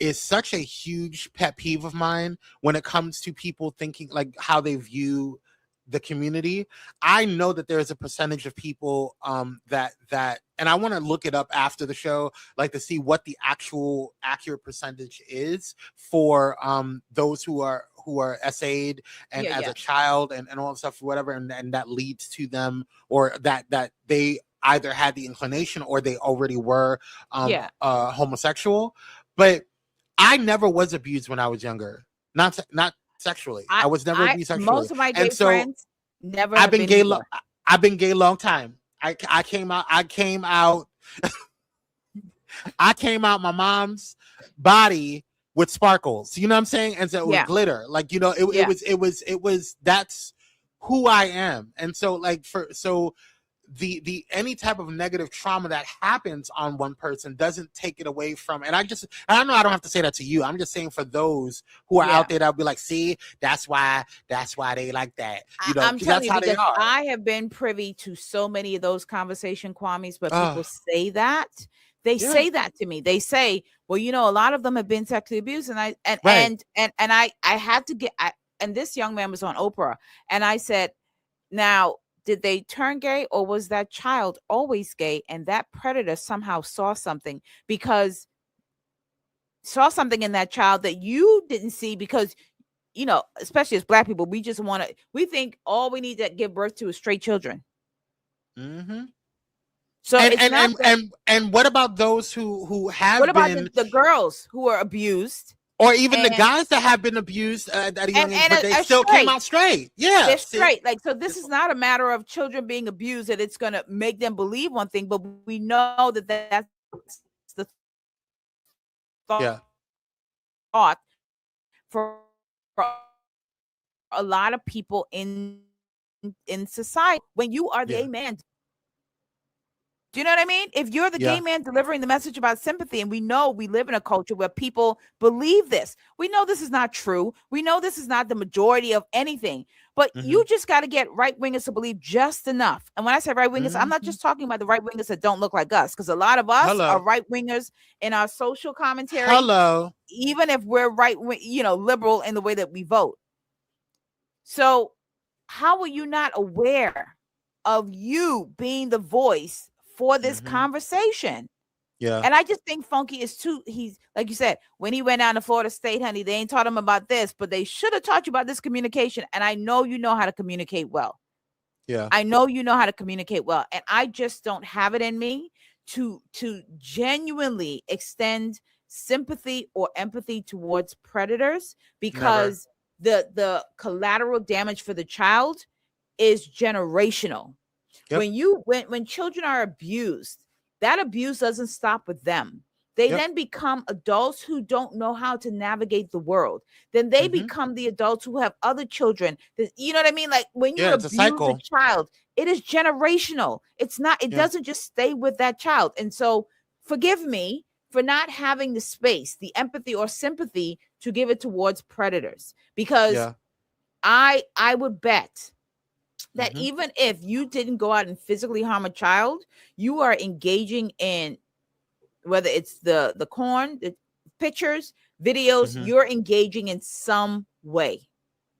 [SPEAKER 7] is such a huge pet peeve of mine when it comes to people thinking, like, how they view the community. I know that there's a percentage of people that and I want to look it up after the show, like, to see what the actual accurate percentage is for those who are SA'd and as a child and all that stuff, whatever, and that leads to them, or that they either had the inclination or they already were homosexual. But I never was abused when I was younger. Not sexually. I was never abused sexually.
[SPEAKER 4] Most of my gay friends never.
[SPEAKER 7] I've been gay. I've been gay a long time. I came out. I came out my mom's body with sparkles. You know what I'm saying? And so it was glitter. Like, it was. That's who I am. And so, like, the any type of negative trauma that happens on one person doesn't take it away from. And I know I don't have to say that to you. I'm just saying for those who are out there that'll be like, see, that's why they like that.
[SPEAKER 4] I'm telling you,
[SPEAKER 7] they are.
[SPEAKER 4] I have been privy to so many of those conversation, Kwame's, but people say that. They say that to me. They say, well, a lot of them have been sexually abused, and I had to get. And this young man was on Oprah, and I said, now, did they turn gay, or was that child always gay? And that predator somehow saw something in that child that you didn't see, because, especially as Black people, we think all we need to give birth to is straight children.
[SPEAKER 7] Mm-hmm.
[SPEAKER 4] So
[SPEAKER 7] and what about those who have
[SPEAKER 4] what about the girls who are abused?
[SPEAKER 7] Or even the guys that have been abused at a young age, but they still came out straight. Yeah,
[SPEAKER 4] they're straight. Like, so this is not a matter of children being abused, that it's going to make them believe one thing, but we know that that's the thought for a lot of people in in society when you are the gay man. Do you know what I mean? If you're the gay man delivering the message about sympathy, and we know we live in a culture where people believe this. We know this is not true. We know this is not the majority of anything, but you just got to get right-wingers to believe just enough. And when I say right-wingers, I'm not just talking about the right-wingers that don't look like us, because a lot of us are right-wingers in our social commentary. Even if we're liberal in the way that we vote. So how are you not aware of you being the voice for this conversation? And I just think Funky is he's like you said, when he went down to Florida State, honey, they ain't taught him about this, but they should have taught you about this communication. And I know you know how to communicate well. I know you know how to communicate well. And I just don't have it in me to genuinely extend sympathy or empathy towards predators, because the collateral damage for the child is generational. When children are abused, that abuse doesn't stop with them. They then become adults who don't know how to navigate the world. Then they become the adults who have other children. You know what I mean? Like when you abuse a child, it is generational. It doesn't just stay with that child. And so forgive me for not having the space, the empathy or sympathy to give it towards predators, because I would bet that even if you didn't go out and physically harm a child, you are engaging in, whether it's the the pictures, videos, you're engaging in some way.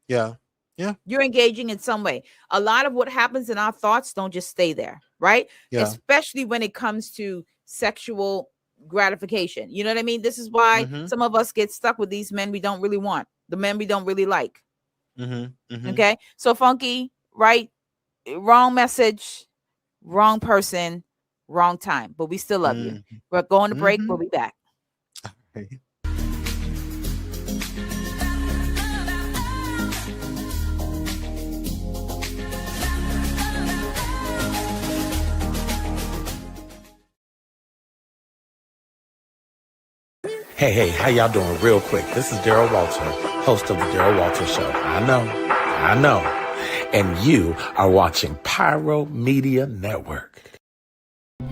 [SPEAKER 4] You're engaging in some way. A lot of what happens in our thoughts don't just stay there, right? Especially when it comes to sexual gratification. You know what I mean? This is why some of us get stuck with these men we don't really want, the men we don't really like. Okay, so Funky, right? Wrong message, wrong person, wrong time, but we still love you. We're going to break. We'll be back.
[SPEAKER 8] Hey, how y'all doing? Real quick, this is Daryl Walter, host of the Daryl Walter Show. I know. And you are watching Pyro Media Network.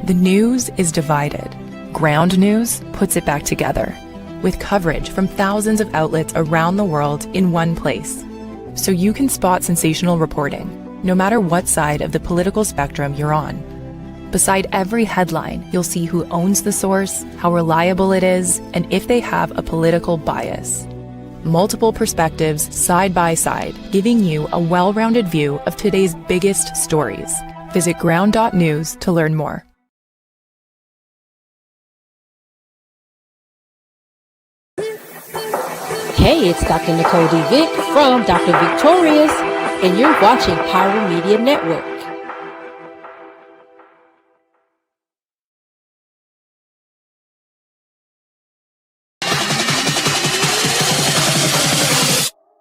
[SPEAKER 9] The news is divided. Ground News puts it back together, with coverage from thousands of outlets around the world in one place. So you can spot sensational reporting, no matter what side of the political spectrum you're on. Beside every headline, you'll see who owns the source, how reliable it is, and if they have a political bias. Multiple perspectives side by side, giving you a well-rounded view of today's biggest stories. Visit ground.news to learn more.
[SPEAKER 10] Hey, it's Dr. Nicole D. Vick from Dr. Victorious, and you're watching Pyro Media Network.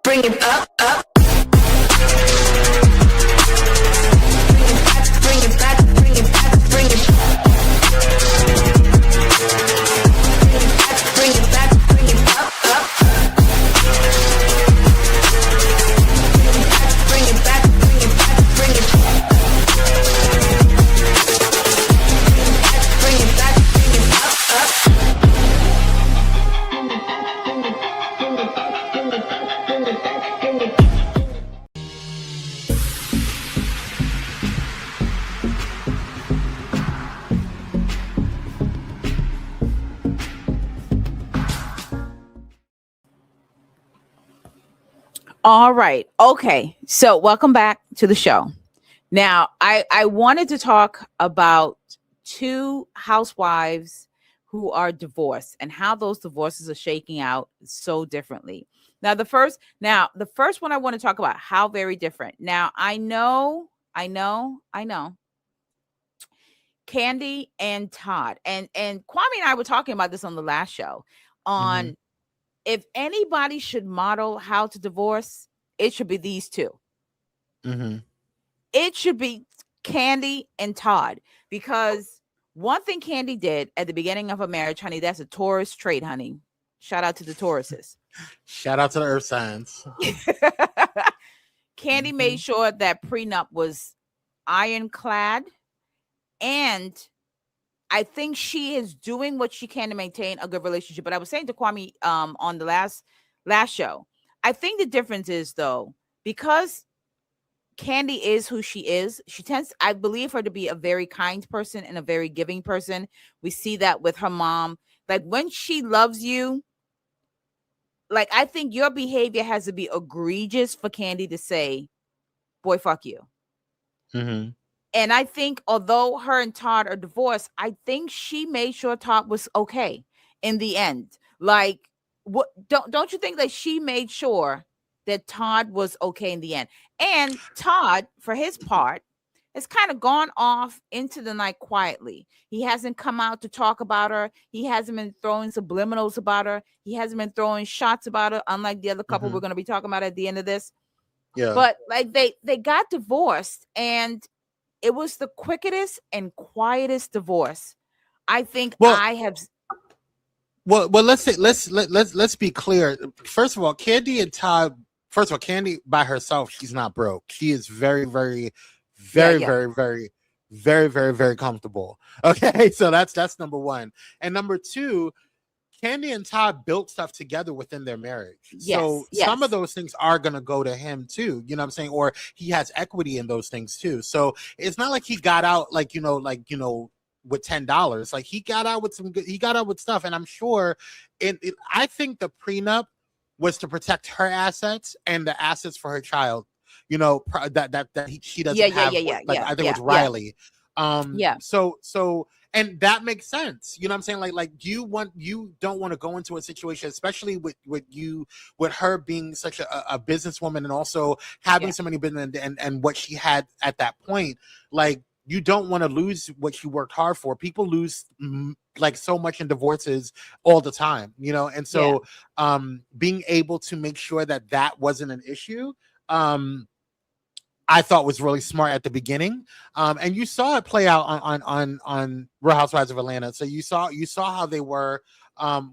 [SPEAKER 2] Bring it up. Bring it back.
[SPEAKER 4] All right. Okay. So welcome back to the show. Now, I wanted to talk about two housewives who are divorced and how those divorces are shaking out so differently. Now, the first one I want to talk about, how very different. Now, I know. Kandi and Todd and Kwame and I were talking about this on the last show on if anybody should model how to divorce, it should be these two. It should be Kandi and Todd, because one thing Kandi did at the beginning of her marriage, honey, that's a Taurus trait, honey. Shout out to the Tauruses.
[SPEAKER 7] Shout out to the earth signs.
[SPEAKER 4] Kandi made sure that prenup was ironclad, and I think she is doing what she can to maintain a good relationship. But I was saying to Kwame on the last show, I think the difference is, though, because Kandi is who she is, I believe her to be a very kind person and a very giving person. We see that with her mom. Like, when she loves you, like, I think your behavior has to be egregious for Kandi to say, boy, fuck you.
[SPEAKER 7] Mm-hmm.
[SPEAKER 4] And I think although her and Todd are divorced, I think she made sure Todd was okay in the end. Like, what don't you think that she made sure that Todd was okay in the end? And Todd, for his part, has kind of gone off into the night quietly. He hasn't come out to talk about her. He hasn't been throwing subliminals about her. He hasn't been throwing shots about her, unlike the other couple we're going to be talking about at the end of this.
[SPEAKER 7] Yeah.
[SPEAKER 4] But like they got divorced, and it was the quickest and quietest divorce I think I have.
[SPEAKER 7] Well, let's be clear. First of all, Kandi and Todd. First of all, Kandi by herself, she's not broke. She is very, very, very, very, very, very, very, very comfortable. Okay, so that's number one, and number two, Kandi and Todd built stuff together within their marriage. So some of those things are going to go to him too. You know what I'm saying? Or he has equity in those things too. So it's not like he got out with $10. Like, he got out with he got out with stuff. And I'm sure I think the prenup was to protect her assets and the assets for her child. She doesn't have. I think it was Riley. So and that makes sense. You know what I'm saying? Like you don't want to go into a situation, especially with her being such a businesswoman and also having so many business and what she had at that point. Like, you don't want to lose what she worked hard for. People lose like so much in divorces all the time, and so being able to make sure that wasn't an issue, I thought was really smart at the beginning. And you saw it play out on Real Housewives of Atlanta. So you saw how they were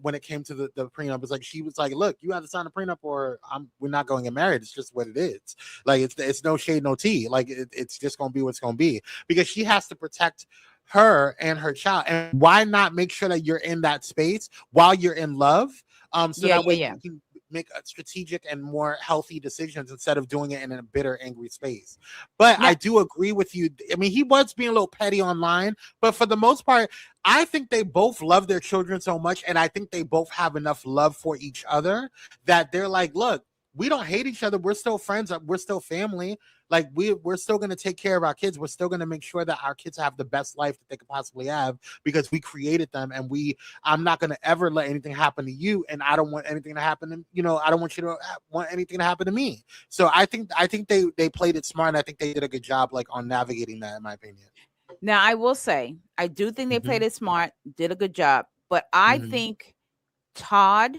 [SPEAKER 7] when it came to the prenup. It's like, she was like, look, you have to sign a prenup or we're not going to get married. It's just what it is. Like, it's no shade, no tea. Like, it's just going to be what's going to be, because she has to protect her and her child. And why not make sure that you're in that space while you're in love? You can make strategic and more healthy decisions instead of doing it in a bitter, angry space. But I do agree with you. I mean, he was being a little petty online, but for the most part, I think they both love their children so much, and I think they both have enough love for each other that they're like, look, we don't hate each other. We're still friends. We're still family. Like, we're still going to take care of our kids. We're still going to make sure that our kids have the best life that they could possibly have, because we created them, and I'm not going to ever let anything happen to you. And I don't want anything to happen to, I don't want you to want anything to happen to me. So I think they played it smart, and I think they did a good job, like, on navigating that, in my opinion.
[SPEAKER 4] Now, I will say, I do think they played it smart, did a good job, but I think Todd,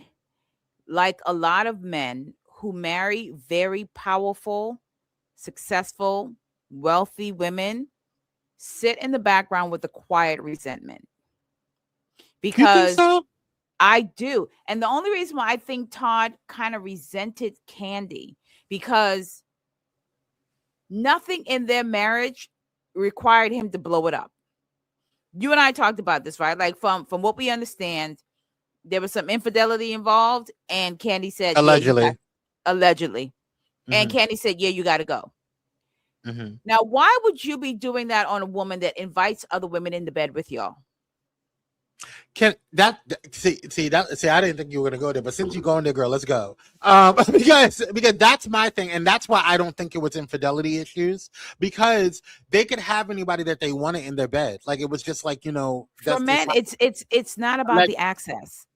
[SPEAKER 4] like a lot of men who marry very powerful, successful, wealthy women, sit in the background with a quiet resentment. Because I do. And the only reason why I think Todd kind of resented Kandi, because nothing in their marriage required him to blow it up. You and I talked about this, right? Like, from what we understand, there was some infidelity involved, and Kandi said, allegedly. And Kandi said, yeah, you got to go. Now, why would you be doing that on a woman that invites other women into bed with y'all?
[SPEAKER 7] I didn't think you were gonna go there, but since you're going there, girl, let's go. Because that's my thing, and that's why I don't think it was infidelity issues, because they could have anybody that they wanted in their bed. Like, it was just like,
[SPEAKER 4] for men, it's not about the access.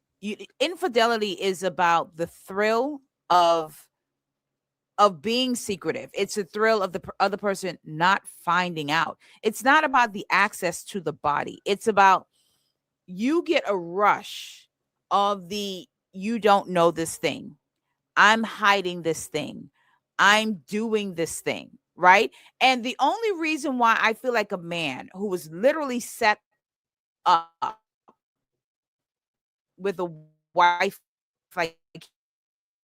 [SPEAKER 4] Infidelity is about the thrill of being secretive. It's the thrill of the other person not finding out. It's not about the access to the body. It's about, you get a rush of you don't know this thing. I'm hiding this thing. I'm doing this thing, right? And the only reason why I feel like a man who was literally set up with a wife like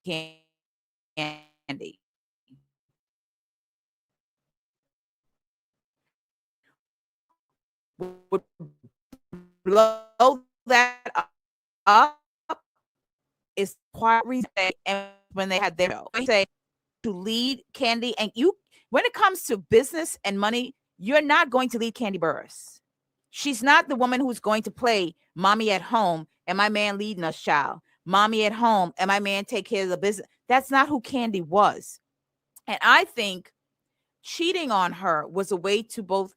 [SPEAKER 4] Kandi would blow that up is quite reason. And when they had their show, they say to lead Kandi, and you, when it comes to business and money, you're not going to lead Kandi Burruss. She's not the woman who's going to play mommy at home and my man leading us, child. Mommy at home and my man take care of the business. That's not who Kandi was. And I think cheating on her was a way to both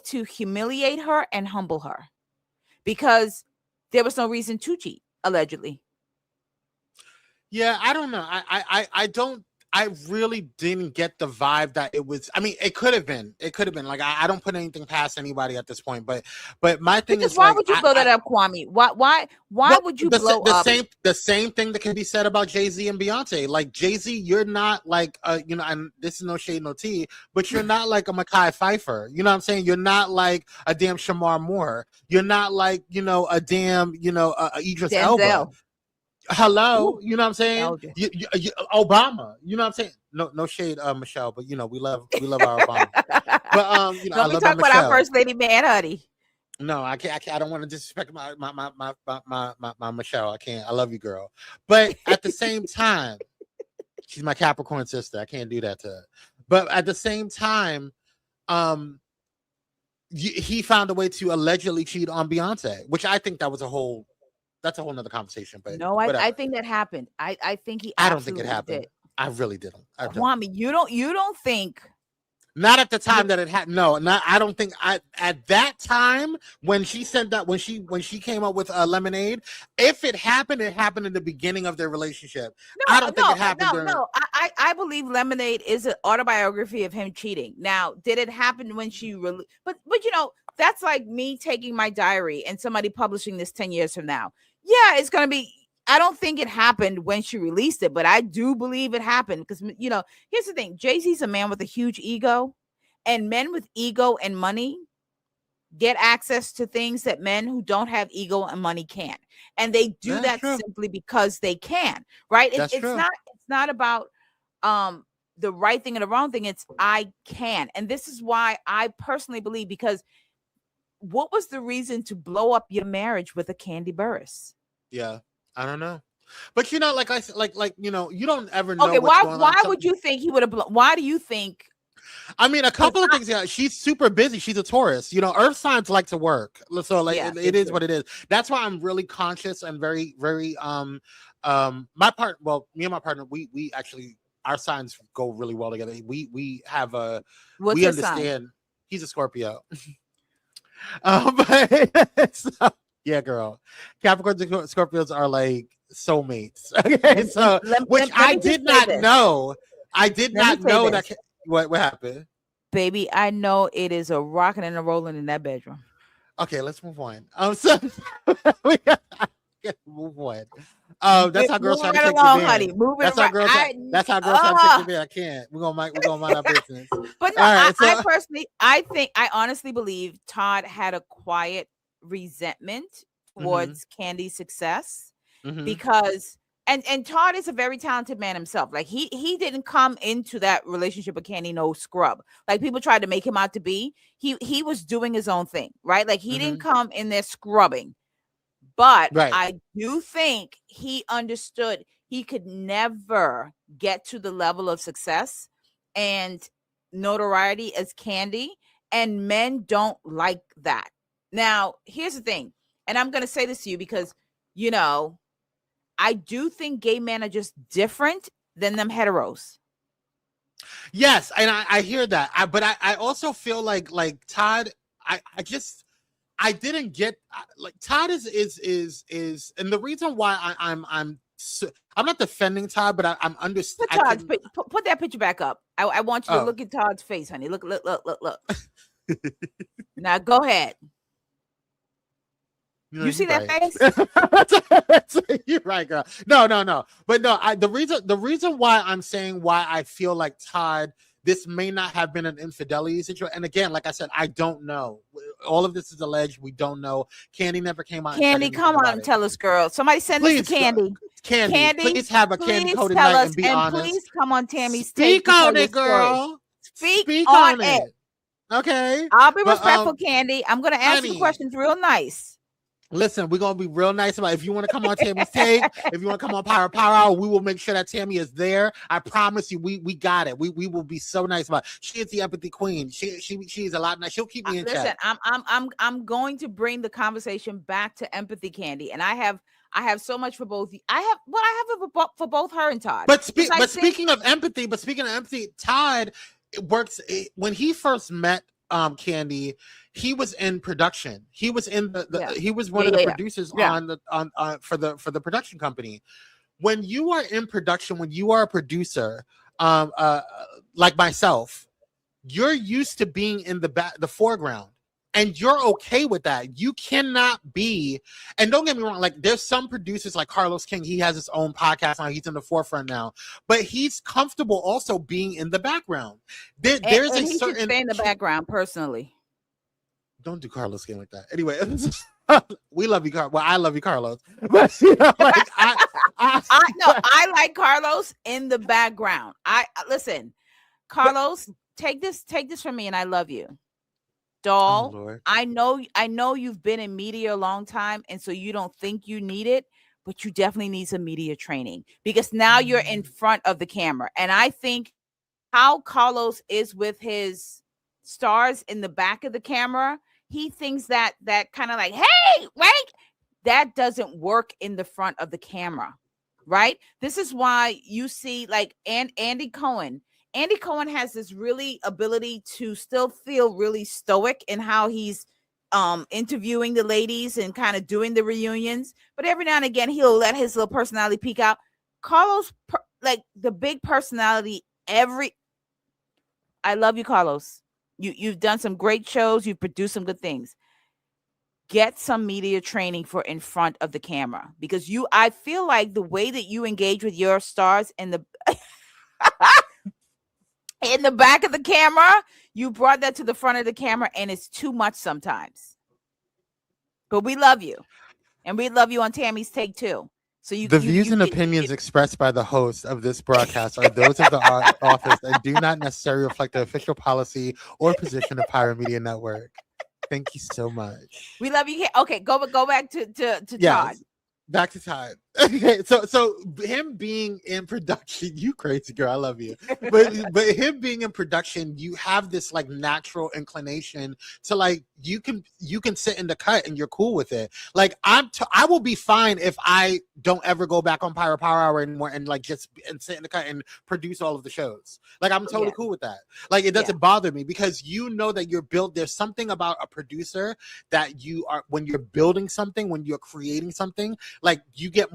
[SPEAKER 4] to humiliate her and humble her, because there was no reason to cheat, allegedly.
[SPEAKER 7] Yeah, I don't know. I really didn't get the vibe that it was. I mean, it could have been. Like, I don't put anything past anybody at this point. But my thing is,
[SPEAKER 4] why would you blow that up, Kwame? Why would you blow up?
[SPEAKER 7] The same thing that can be said about Jay-Z and Beyonce. Like, Jay-Z, you're not like and this is no shade, no tea, but you're not like a Mekhi Phifer. You know what I'm saying? You're not like a damn Shamar Moore. You're not like a damn Idris Elba. Hello, you know what I'm saying? You, Obama, you know what I'm saying? No shade, Michelle, but we love our Obama. But
[SPEAKER 4] don't we talk about our first lady, man, honey?
[SPEAKER 7] No, I can't. I don't want to disrespect my Michelle. I can't. I love you, girl. But at the same time, she's my Capricorn sister. I can't do that to her. But at the same time, he found a way to allegedly cheat on Beyonce, which I think that was that's a whole nother conversation. But
[SPEAKER 4] no, I think that happened. I think he.
[SPEAKER 7] I don't think it happened.
[SPEAKER 4] Did.
[SPEAKER 7] I really didn't.
[SPEAKER 4] Kwame, you don't think.
[SPEAKER 7] Not at the time that it happened. No, I don't think at that time when she said that, when she came up with Lemonade, if it happened in the beginning of their relationship. No, I don't think it happened.
[SPEAKER 4] No. I believe Lemonade is an autobiography of him cheating. Now, did it happen when she but that's like me taking my diary and somebody publishing this 10 years from now. Yeah, it's gonna be. I don't think it happened when she released it, but I do believe it happened because, here's the thing. Jay-Z's a man with a huge ego, and men with ego and money get access to things that men who don't have ego and money can't. And they do that simply because they can, right? It's not about the right thing and the wrong thing. It's I can. And this is why I personally believe, because what was the reason to blow up your marriage with a Kandi Burruss?
[SPEAKER 7] Yeah. I don't know, but you don't ever know.
[SPEAKER 4] Okay, why would you think he would have? Why do you think?
[SPEAKER 7] I mean, a couple of things. Yeah, she's super busy. She's a Taurus. Earth signs like to work, so it is what it is. That's why I'm really conscious and very, very me and my partner, we actually, our signs go really well together. We have a
[SPEAKER 4] What's
[SPEAKER 7] we
[SPEAKER 4] your
[SPEAKER 7] understand.
[SPEAKER 4] Sign?
[SPEAKER 7] He's a Scorpio. But yeah, girl. Capricorn Scorpios are like soulmates. Okay, so which I did not know. I did not know that. What happened?
[SPEAKER 4] Baby, I know it is a rocking and a rolling in that bedroom.
[SPEAKER 7] Okay, let's move on. So we gotta move on. That's how girls try to take the honey. That's how girls try to take the bed. I can't. We're gonna mind our business.
[SPEAKER 4] But no, right, I honestly believe Todd had a quiet resentment towards Kandi's success because and Todd is a very talented man himself. Like he didn't come into that relationship with Kandi no scrub. Like people tried to make him out to be. He was doing his own thing, right? Like he didn't come in there scrubbing. But I do think he understood he could never get to the level of success and notoriety as Kandi, and men don't like that. Now, here's the thing, and I'm going to say this to you because, I do think gay men are just different than them heteros.
[SPEAKER 7] Yes, and I hear that. But I also feel like Todd, I didn't get Todd is and the reason why I'm not defending Todd, but I'm understanding.
[SPEAKER 4] Put that picture back up. I want you to look at Todd's face, honey. Look. Now go ahead. You see that face?
[SPEAKER 7] You're right, girl. No. But no, the reason why I'm saying why I feel like Todd, this may not have been an infidelity situation. And again, like I said, I don't know. All of this is alleged. We don't know. Kandi never came out.
[SPEAKER 4] Kandi, come on and tell us, girl. Somebody send this to Kandi.
[SPEAKER 7] Candy, please have a Kandi coded night and be honest.
[SPEAKER 4] Please come on Tammy's
[SPEAKER 7] Speak on it, girl.
[SPEAKER 4] Speak on it.
[SPEAKER 7] Okay.
[SPEAKER 4] I'll be respectful, Kandi. I'm going to answer the questions real nice.
[SPEAKER 7] Listen, we're gonna be real nice about it. If you want to come on Tammy's take, if you want to come on Power Hour, we will make sure that Tammy is there. I promise you, we got it. We will be so nice about it. She is the empathy queen. She's a lot nice. She'll keep me in check.
[SPEAKER 4] I'm going to bring the conversation back to empathy, Kandi, and I have so much for both. I have for both her and Todd.
[SPEAKER 7] But speaking of empathy, Todd works when he first met Kandi. He was in production. He was in he was one of the producers on for the production company. When you are in production, when you are a producer, like myself, you're used to being in the foreground, and you're okay with that. You cannot be, and don't get me wrong, like there's some producers like Carlos King, he has his own podcast now, he's in the forefront now, but he's comfortable also being in the background. There's a
[SPEAKER 4] he
[SPEAKER 7] certain
[SPEAKER 4] should stay in the background personally.
[SPEAKER 7] Don't do Carlos King like that. Anyway, we love you, Well, I love you, Carlos. But like
[SPEAKER 4] I like Carlos in the background. Listen, Carlos, take this from me, and I love you, doll.
[SPEAKER 7] Oh,
[SPEAKER 4] I know you've been in media a long time, and so you don't think you need it, but you definitely need some media training because now you're in front of the camera, and I think how Carlos is with his stars in the back of the camera. He thinks that kind of like, hey, right? That doesn't work in the front of the camera, right? This is why you see like Andy Cohen. Andy Cohen has this really ability to still feel really stoic in how he's interviewing the ladies and kind of doing the reunions. But every now and again, he'll let his little personality peek out. Carlos, like the big personality, I love you, Carlos. You've done some great shows. You've produced some good things. Get some media training for in front of the camera because I feel like the way that you engage with your stars in the in the back of the camera, you brought that to the front of the camera, and it's too much sometimes. But we love you, and we love you on Tammy's Take too. So
[SPEAKER 7] the views and opinions expressed by the host of this broadcast are those of the office and do not necessarily reflect the official policy or position of Pyro Media Network. Thank you so much.
[SPEAKER 4] We love you. Okay, go back to Todd.
[SPEAKER 7] Back to Todd. Okay, so him being in production, you crazy girl, I love you. But him being in production, you have this like natural inclination to like you can sit in the cut and you're cool with it. Like I will be fine if I don't ever go back on Pyro Power Hour anymore and like just sit in the cut and produce all of the shows. Like I'm totally cool with that. Like it doesn't bother me because you know that you're built. There's something about a producer that you are when you're building something, when you're creating something, like you get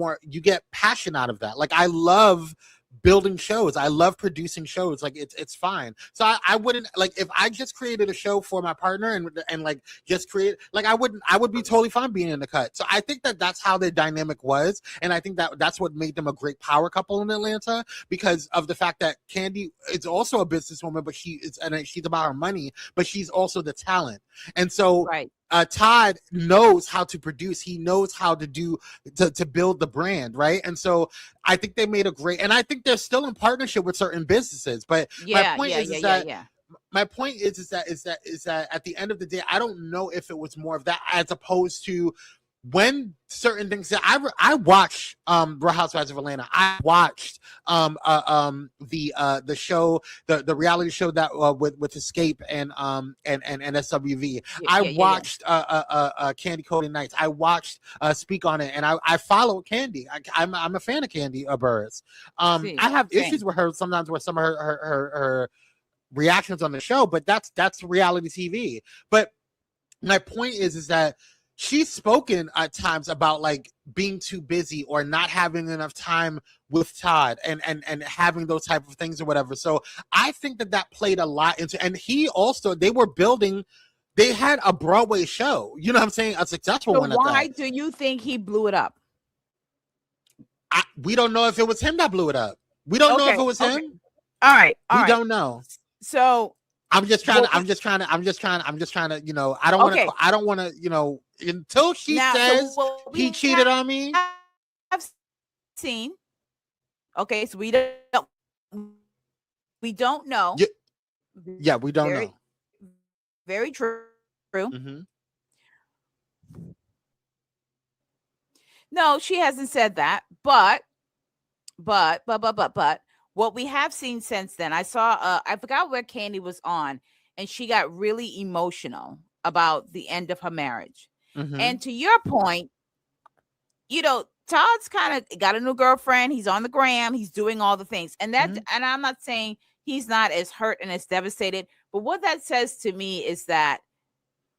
[SPEAKER 7] passion out of that. Like I love building shows. I love producing shows. Like it's fine. So I wouldn't like if I just created a show for my partner and like just create like I would be totally fine being in the cut. So I think that that's how their dynamic was, and I think that that's what made them a great power couple in Atlanta because of the fact that Kandi is also a businesswoman, but she's about her money, but she's also the talent, and so Todd knows how to produce. He knows how to do to build the brand, right? And so I think they made a great, and I think they're still in partnership with certain businesses. But my point is that at the end of the day, I don't know if it was more of that as opposed to when certain things. I watched Real Housewives of Atlanta. I watched the show, the reality show that with Escape and SWV. I watched Kandi Cody Nights. I watched Speak on It, and I follow Kandi. I'm a fan of Kandi Burruss. I have issues with her sometimes with some of her reactions on the show, but that's reality TV. But my point is that she's spoken at times about like being too busy or not having enough time with Todd and having those type of things or whatever. So I think that played a lot into, and they had a Broadway show, you know what I'm saying? A successful one.
[SPEAKER 4] Why do you think he blew it up?
[SPEAKER 7] We don't know if it was him that blew it up. We don't know if it was him.
[SPEAKER 4] All right.
[SPEAKER 7] We don't know.
[SPEAKER 4] So
[SPEAKER 7] I'm just trying to, you know, I don't want to, you know, until she says he cheated on me.
[SPEAKER 4] I've seen. Okay, so we don't know.
[SPEAKER 7] Yeah, we don't know.
[SPEAKER 4] Very true.
[SPEAKER 7] Mm-hmm.
[SPEAKER 4] No, she hasn't said that, but what we have seen since then, I saw I forgot where Kandi was on, and she got really emotional about the end of her marriage.
[SPEAKER 7] Mm-hmm.
[SPEAKER 4] And to your point, Todd's kind of got a new girlfriend. He's on the gram. He's doing all the things. And that, and I'm not saying he's not as hurt and as devastated, but what that says to me is that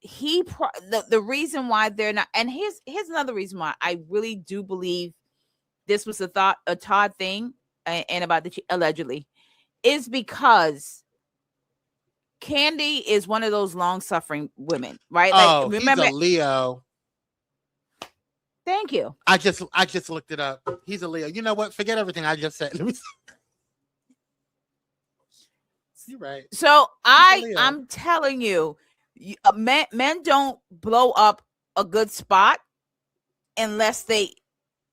[SPEAKER 4] the reason why they're not, and here's another reason why I really do believe this was a Todd thing, and about the allegedly, is because Kandi is one of those long-suffering women, right?
[SPEAKER 7] Oh,
[SPEAKER 4] like, remember,
[SPEAKER 7] he's a Leo.
[SPEAKER 4] Thank you.
[SPEAKER 7] I just looked it up. He's a Leo. You know what? Forget everything I just said. Let me see. You're right.
[SPEAKER 4] So I'm telling you, men don't blow up a good spot unless they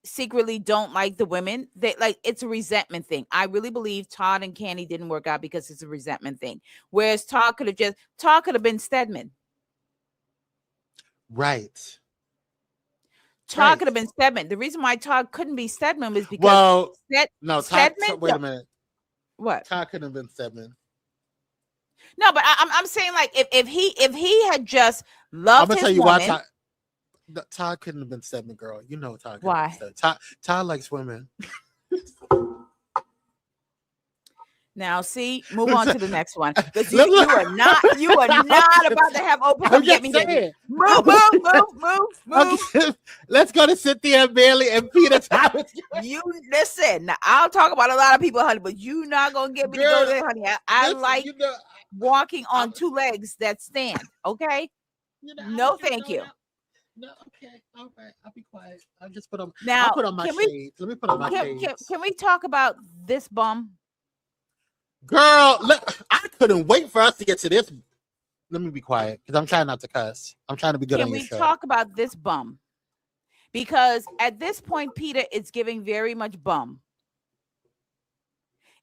[SPEAKER 4] secretly don't like the women. They it's a resentment thing. I really believe Todd and Kandi didn't work out because it's a resentment thing. Whereas Todd could have been Stedman.
[SPEAKER 7] Right.
[SPEAKER 4] Todd could have been Stedman. The reason why Todd couldn't be Stedman was because
[SPEAKER 7] Stedman. Wait a minute.
[SPEAKER 4] What?
[SPEAKER 7] Todd couldn't have been Stedman.
[SPEAKER 4] No, but I'm saying like if he had just loved, I'm gonna tell you
[SPEAKER 7] woman, why Todd couldn't have been Stedman, girl. You know Todd.
[SPEAKER 4] Why?
[SPEAKER 7] Todd likes women.
[SPEAKER 4] Now, see, move on to the next one. Because you are not about to have Oprah get me here. Move.
[SPEAKER 7] Okay. Let's go to Cynthia Bailey and Peter Thomas.
[SPEAKER 4] You listen. Now, I'll talk about a lot of people, honey, but you're not gonna get me to go there, honey. I like walking on two legs that stand. Okay. No, thank you.
[SPEAKER 7] No, okay, all right. I'll be quiet. I'll just put on.
[SPEAKER 4] Now,
[SPEAKER 7] I'll put on my shades. Let me put on my shades.
[SPEAKER 4] Can we talk about this bum?
[SPEAKER 7] Girl, I couldn't wait for us to get to this. Let me be quiet because I'm trying not to cuss. I'm trying to be good on your show.
[SPEAKER 4] Can we talk about this bum? Because at this point, Peter, it's giving very much bum.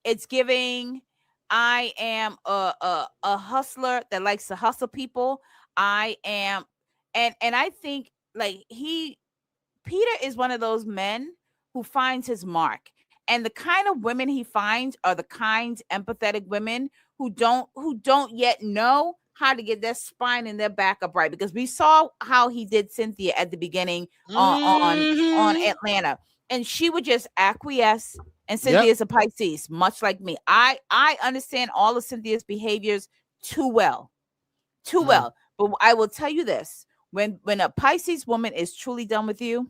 [SPEAKER 4] It's giving, I am a hustler that likes to hustle people. I am, and I think like Peter is one of those men who finds his mark. And the kind of women he finds are the kind empathetic women who don't yet know how to get their spine and their back upright. Because we saw how he did Cynthia at the beginning on Atlanta, and she would just acquiesce. And Cynthia is a Pisces, much like me. I understand all of Cynthia's behaviors too well. But I will tell you this: when a Pisces woman is truly done with you.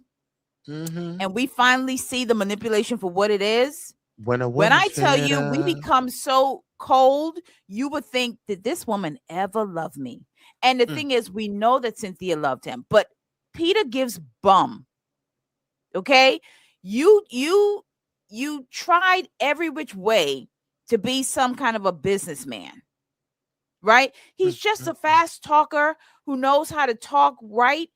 [SPEAKER 4] Mm-hmm. And we finally see the manipulation for what it is. When I tell you we become so cold, you would think, did this woman ever love me? And the thing is, we know that Cynthia loved him, but Peter gives bum. Okay, you tried every which way to be some kind of a businessman, right? He's just a fast talker who knows how to talk right.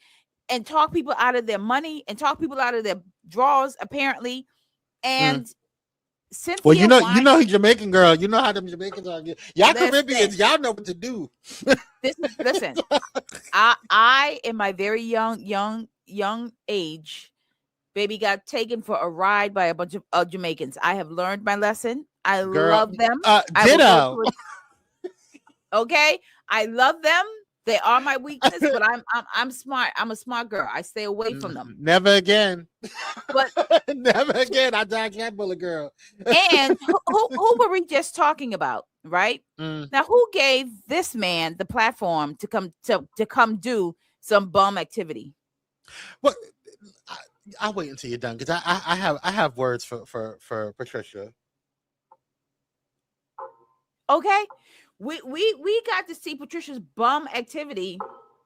[SPEAKER 4] And talk people out of their money and talk people out of their drawers, apparently. And Cynthia,
[SPEAKER 7] well, you know, he's Jamaican, girl. You know how them Jamaicans are. Y'all Caribbeans, y'all know what to do.
[SPEAKER 4] Listen, I in my very young age, baby, got taken for a ride by a bunch of Jamaicans. I have learned my lesson. I love them.
[SPEAKER 7] Ditto.
[SPEAKER 4] Okay, I love them. They are my weakness, but I'm smart. I'm a smart girl. I stay away from them.
[SPEAKER 7] Never again.
[SPEAKER 4] But
[SPEAKER 7] never again. I dodge that bullet, girl.
[SPEAKER 4] And who were we just talking about, right? Now, who gave this man the platform to come do some bum activity?
[SPEAKER 7] Well, I'll wait until you're done because I have words for Patricia.
[SPEAKER 4] Okay. We got to see Patricia's bum activity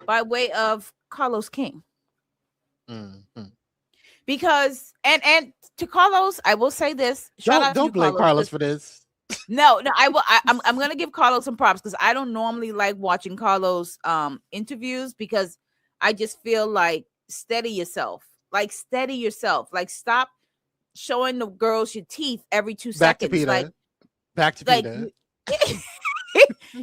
[SPEAKER 4] by way of Carlos King.
[SPEAKER 7] Mm-hmm.
[SPEAKER 4] Because and to Carlos, I will say this.
[SPEAKER 7] Don't blame Carlos for this.
[SPEAKER 4] No, I will. I'm gonna give Carlos some props because I don't normally like watching Carlos interviews because I just feel like steady yourself. Like stop showing the girls your teeth every 2 seconds.
[SPEAKER 7] Back to Peter.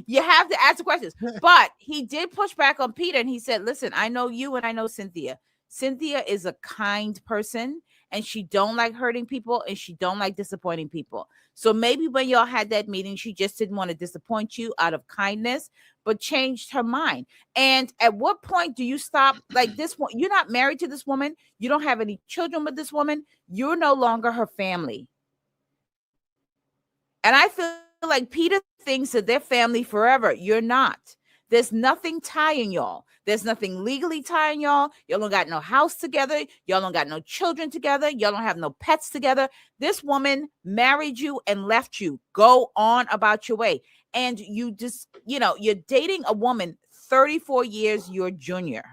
[SPEAKER 4] You have to ask the questions. But he did push back on Peter, and he said, listen, I know you and I know Cynthia. Cynthia is a kind person, and she don't like hurting people, and she don't like disappointing people. So maybe when y'all had that meeting, she just didn't want to disappoint you out of kindness, but changed her mind. And at what point do you stop? Like this one, you're not married to this woman. You don't have any children with this woman. You're no longer her family. And I feel like Peter thinks that they're family forever. You're not. There's nothing tying y'all. There's nothing legally tying y'all. Y'all don't got no house together. Y'all don't got no children together. Y'all don't have no pets together. This woman married you and left you. Go on about your way. And you just, you're dating a woman 34 years your junior.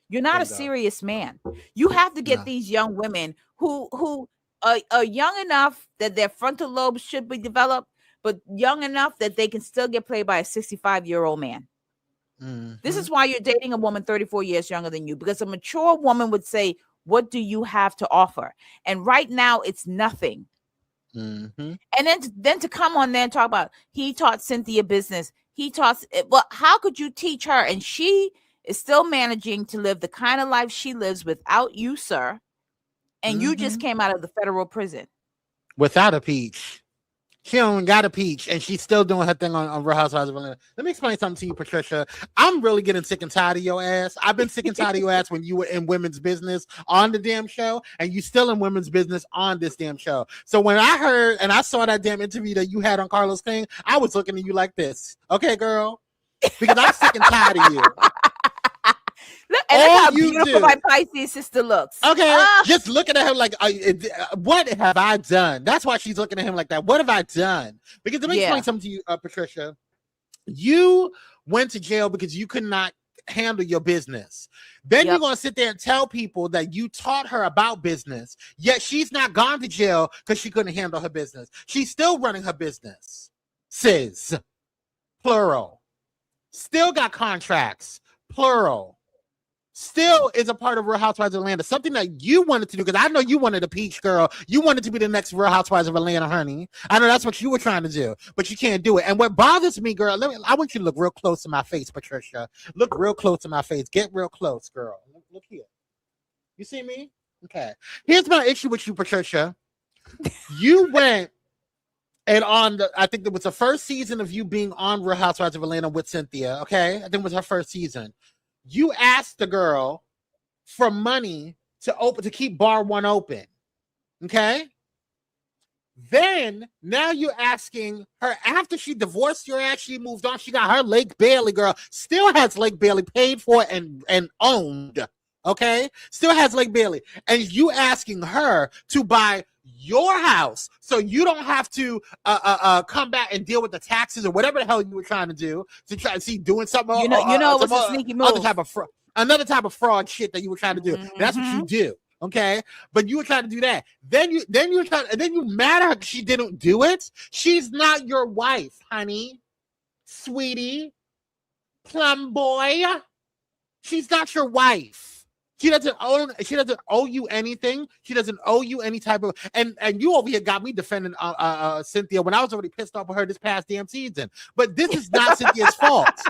[SPEAKER 4] You're not a serious man. You have to get these young women who are young enough that their frontal lobes should be developed, but young enough that they can still get played by a 65-year-old man. Mm-hmm. This is why you're dating a woman 34 years younger than you, because a mature woman would say, what do you have to offer? And right now it's nothing. Mm-hmm. And then to come on there and talk about, he taught Cynthia business. Well, how could you teach her? And she is still managing to live the kind of life she lives without you, sir. And you just came out of the federal prison.
[SPEAKER 7] Without a peach. She don't got a peach, and she's still doing her thing on Real Housewives of Atlanta. Let me explain something to you, Patricia. I'm really getting sick and tired of your ass. I've been sick and tired of your ass when you were in women's business on the damn show, and you still in women's business on this damn show. So when I heard and I saw that damn interview that you had on Carlos King, I was looking at you like this. Okay, girl? Because I'm sick and tired of you.
[SPEAKER 4] Look, and look how beautiful my Pisces sister looks.
[SPEAKER 7] Okay, just looking at her like, what have I done? That's why she's looking at him like that. What have I done? Because let me explain something to you, Patricia. You went to jail because you could not handle your business. Then you're going to sit there and tell people that you taught her about business, yet she's not gone to jail because she couldn't handle her business. She's still running her business. Sis, plural. Still got contracts, plural. Still is a part of Real Housewives of Atlanta. Something that you wanted to do, because I know you wanted a peach girl. You wanted to be the next Real Housewives of Atlanta, honey. I know that's what you were trying to do, but you can't do it. And what bothers me, girl, I want you to look real close to my face, Patricia. Look real close to my face. Get real close, girl. Look here. You see me? Okay. Here's my issue with you, Patricia. You went and I think it was the first season of you being on Real Housewives of Atlanta with Cynthia, okay? I think it was her first season. You asked the girl for money to keep bar one open. Okay. Then now you're asking her after she divorced your ass, she moved on. She got her Lake Bailey, girl. Still has Lake Bailey paid for and owned. Okay. Still has Lake Bailey. And you asking her to buy your house so you don't have to come back and deal with the taxes or whatever the hell you were trying to do to try to see doing something.
[SPEAKER 4] You know what's a sneaky move.
[SPEAKER 7] Another type of fraud shit that you were trying to do. That's what you do. Okay, but you were trying to do that. Then you mad at her because she didn't do it. She's not your wife, honey, sweetie, plum boy. She's not your wife. She doesn't owe you anything. She doesn't owe you any type of and you over here got me defending Cynthia when I was already pissed off with her this past damn season. But this is not Cynthia's fault.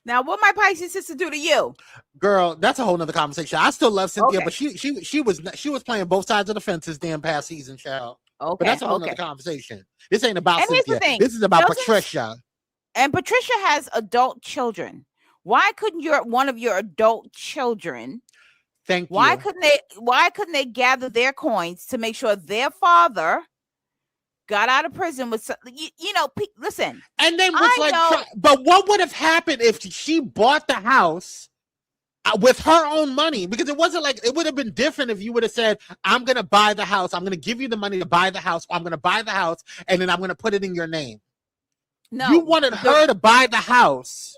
[SPEAKER 4] Now, what my Pisces sister do to you?
[SPEAKER 7] Girl, that's a whole nother conversation. I still love Cynthia, but she was playing both sides of the fence this damn past season, child. Okay, but that's a whole nother conversation. This ain't about Cynthia. This is about Patricia.
[SPEAKER 4] And Patricia has adult children. Why couldn't one of your adult children?
[SPEAKER 7] Thank you.
[SPEAKER 4] Why couldn't they gather their coins to make sure their father got out of prison with listen.
[SPEAKER 7] And then was but what would have happened if she bought the house with her own money? Because it wasn't like it would have been different if you would have said, I'm going to buy the house. I'm going to give you the money to buy the house. Or I'm going to buy the house and then I'm going to put it in your name. No, you wanted her to buy the house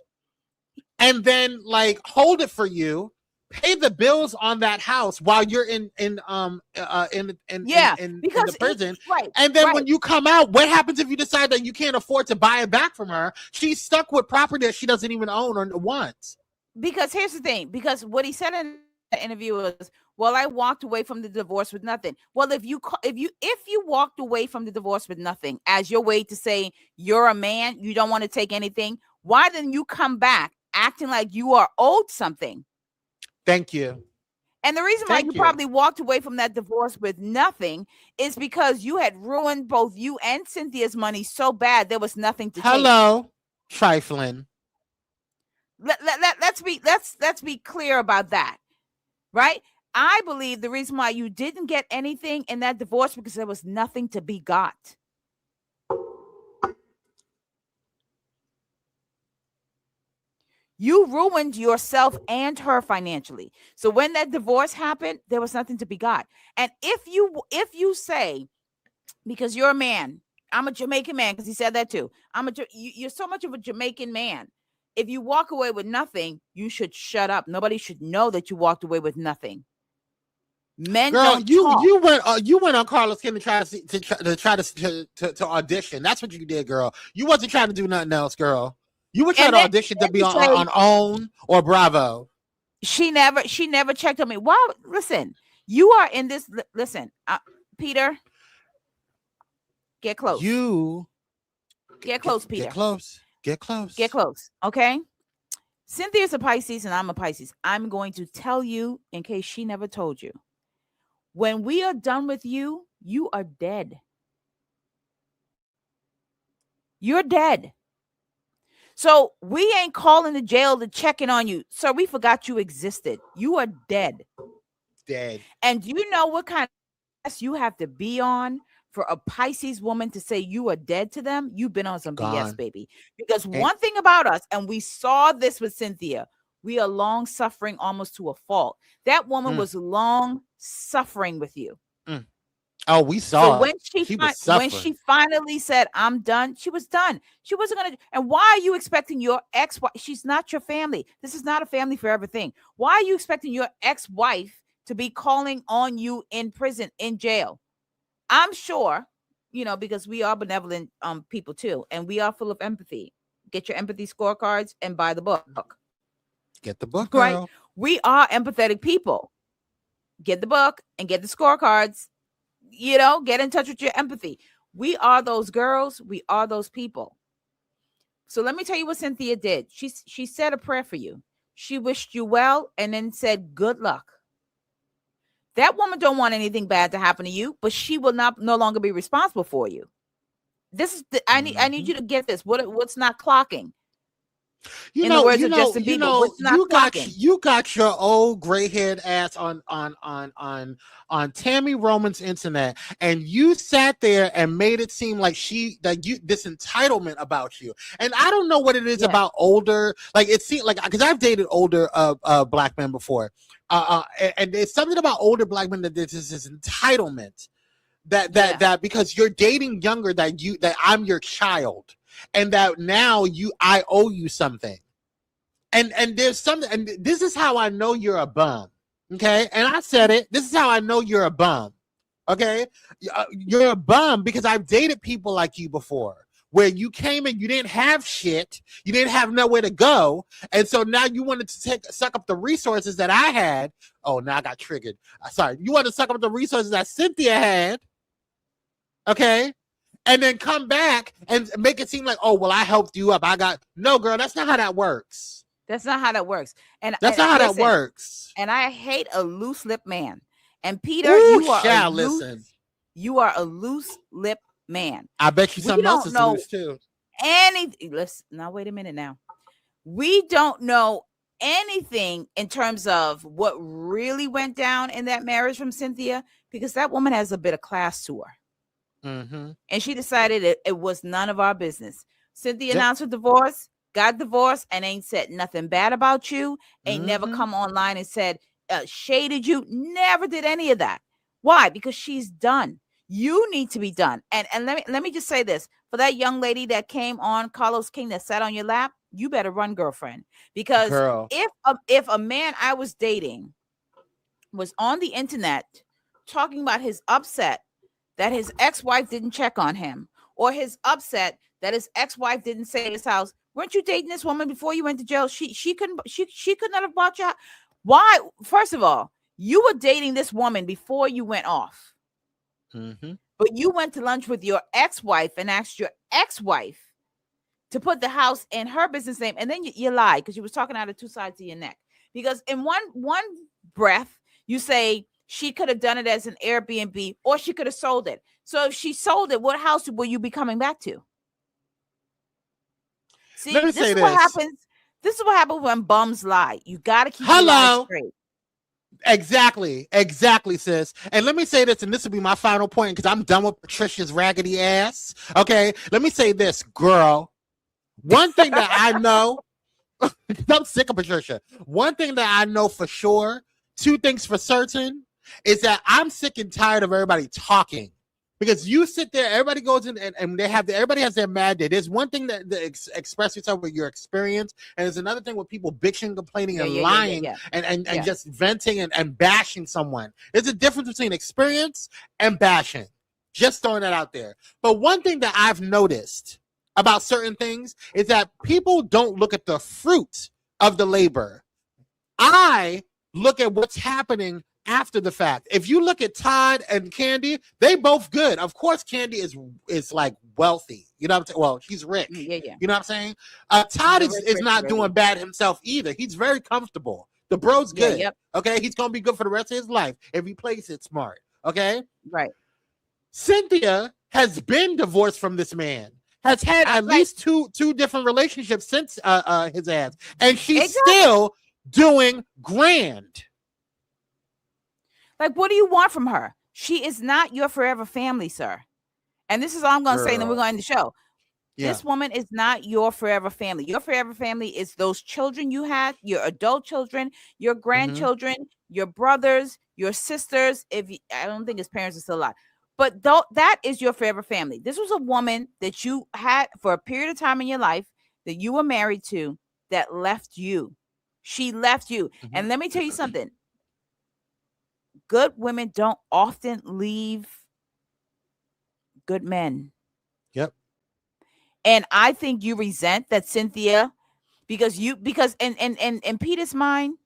[SPEAKER 7] and then hold it for you. Pay the bills on that house while you're in the prison. And then when you come out, what happens if you decide that you can't afford to buy it back from her? She's stuck with property that she doesn't even own or want.
[SPEAKER 4] Because here's the thing. Because what he said in the interview was, Well, I walked away from the divorce with nothing. Well, if you walked away from the divorce with nothing as your way to say you're a man, you don't want to take anything, why then you come back acting like you are owed something?
[SPEAKER 7] Thank you.
[SPEAKER 4] And the reason why you probably walked away from that divorce with nothing is because you had ruined both you and Cynthia's money so bad there was nothing to take.
[SPEAKER 7] Hello, trifling.
[SPEAKER 4] Let's be clear about that, right? I believe the reason why you didn't get anything in that divorce because there was nothing to be got. You ruined yourself and her financially. So when that divorce happened, there was nothing to be got. And if you say, because you're a man, I'm a Jamaican man, because he said that too. You're so much of a Jamaican man. If you walk away with nothing, you should shut up. Nobody should know that you walked away with nothing. Men
[SPEAKER 7] Girl,
[SPEAKER 4] don't
[SPEAKER 7] you went on Carlos Kim to try to audition. That's what you did, girl. You wasn't trying to do nothing else, girl. You were trying to audition to be on OWN or Bravo.
[SPEAKER 4] She never checked on me. Well, listen, you are in this. Listen, Peter, get close. Get close, Peter.
[SPEAKER 7] Get close.
[SPEAKER 4] Get close. Okay. Cynthia's a Pisces and I'm a Pisces. I'm going to tell you in case she never told you. When we are done with you, you are dead. You're dead. So we ain't calling the jail to check in on you. Sir, we forgot you existed. You are dead.
[SPEAKER 7] Dead.
[SPEAKER 4] And you know what kind of mess you have to be on for a Pisces woman to say you are dead to them? You've been on some BS, baby. Because one thing about us, and we saw this with Cynthia, we are long suffering almost to a fault. That woman was long suffering with you.
[SPEAKER 7] Oh, we saw.
[SPEAKER 4] So when she finally said, "I'm done," she was done. She wasn't gonna. And why are you expecting your ex-wife? She's not your family. This is not a family forever thing. Why are you expecting your ex-wife to be calling on you in prison, in jail? I'm sure, because we are benevolent people too, and we are full of empathy. Get your empathy scorecards and buy the book.
[SPEAKER 7] Get the book, girl.
[SPEAKER 4] Right? We are empathetic people. Get the book and get the scorecards. Get in touch with your empathy. We are those girls. We are those people. So let me tell you what Cynthia did. She said a prayer for you. She wished you well and then said, good luck. That woman don't want anything bad to happen to you, but she will no longer be responsible for you. This is I need you to get this. What's not clocking? You got
[SPEAKER 7] your old gray-haired ass on Tammy Roman's internet, and you sat there and made it seem like this entitlement about you. And I don't know what it is about older, like it seemed like, because I've dated older black men before, and there's something about older black men that there's this entitlement that because you're dating younger that I'm your child. And that now I owe you something, and there's something, and this is how I know you're a bum. Okay, and I said it. This is how I know you're a bum. Okay, you're a bum because I've dated people like you before, where you came and you didn't have shit, you didn't have nowhere to go, and so now you wanted to suck up the resources that I had. Oh, now I got triggered. Sorry, you wanted to suck up the resources that Cynthia had. Okay. And then come back and make it seem like, oh, well, I helped you up. No, girl, that's not how that works.
[SPEAKER 4] That's not how that works. And
[SPEAKER 7] that's not how that works.
[SPEAKER 4] And I hate a loose lip man. And Peter, you are a loose lip man.
[SPEAKER 7] I bet you something else is loose too.
[SPEAKER 4] Listen, now wait a minute now. We don't know anything in terms of what really went down in that marriage from Cynthia, because that woman has a bit of class to her.
[SPEAKER 7] Mm-hmm.
[SPEAKER 4] And she decided it was none of our business. Cynthia announced her divorce, got divorced, and ain't said nothing bad about you. Ain't never come online and said shaded you. Never did any of that. Why? Because she's done. You need to be done. And let me just say this. For that young lady that came on, Carlos King, that sat on your lap, you better run, girlfriend. Because if a man I was dating was on the internet talking about his upset that his ex-wife didn't check on him, or his upset that his ex-wife didn't stay at his house. Weren't you dating this woman before you went to jail? She could not have bought you. Why? First of all, You were dating this woman before you went off.
[SPEAKER 7] Mm-hmm.
[SPEAKER 4] But you went to lunch with your ex-wife and asked your ex-wife to put the house in her business name. And then you lied because you was talking out of two sides of your neck. Because in one breath, you say she could have done it as an Airbnb or she could have sold it. So if she sold it, what house will you be coming back to? See, this is what happens. This is what happens when bums lie. You got to keep your lies straight.
[SPEAKER 7] Exactly, sis. And let me say this, and this will be my final point because I'm done with Patricia's raggedy ass. Okay, let me say this, girl. One thing that I know, I'm sick of Patricia. One thing that I know for sure, two things for certain, is that I'm sick and tired of everybody talking. Because you sit there, everybody goes in and everybody has their mad day. There's one thing that express yourself with your experience, and there's another thing with people bitching, complaining, and lying, and just venting and bashing someone. There's a difference between experience and bashing. Just throwing that out there. But one thing that I've noticed about certain things is that people don't look at the fruit of the labor. I look at what's happening after the fact. If you look at Todd and Kandi, they both good. Of course, Kandi is like wealthy. You know what I'm saying? Well, she's rich.
[SPEAKER 4] Yeah.
[SPEAKER 7] You know what I'm saying? Todd is not doing bad himself either. He's very comfortable. The bro's good.
[SPEAKER 4] Yep.
[SPEAKER 7] Okay, he's gonna be good for the rest of his life if he plays it smart. Okay,
[SPEAKER 4] right.
[SPEAKER 7] Cynthia has been divorced from this man. Has had at least two different relationships since his ass, and she's still doing grand.
[SPEAKER 4] Like, what do you want from her? She is not your forever family, sir. And this is all I'm going to say, and then we're going to end the show. Yeah. This woman is not your forever family. Your forever family is those children you had, your adult children, your grandchildren, your brothers, your sisters. I don't think his parents are still alive. But that is your forever family. This was a woman that you had for a period of time in your life that you were married to that left you. She left you. And let me tell you something. Good women don't often leave good men.
[SPEAKER 7] Yep.
[SPEAKER 4] And I think you resent that, Cynthia, because in Peter's mind,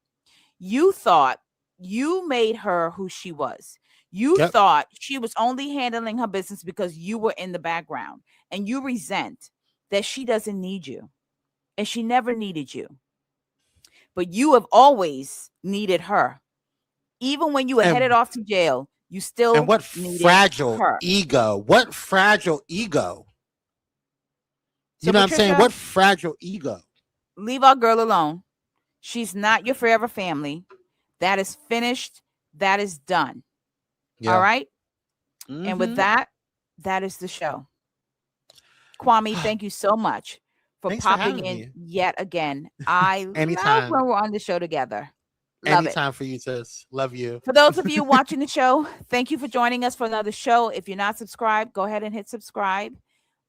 [SPEAKER 4] you thought you made her who she was. You thought she was only handling her business because you were in the background, and you resent that she doesn't need you, and she never needed you. But you have always needed her. Even when you were headed off to jail, you still
[SPEAKER 7] and what fragile her. Ego. What fragile ego. You know Patricia, what I'm saying? What fragile ego.
[SPEAKER 4] Leave our girl alone. She's not your forever family. That is finished. That is done. Yeah. All right. And with that is the show. Kwame, thank you so much for popping in yet again. I love when we're on the show together.
[SPEAKER 7] Anytime for you, sis. Love you.
[SPEAKER 4] For those of you watching the show, thank you for joining us for another show. If you're not subscribed, go ahead and hit subscribe.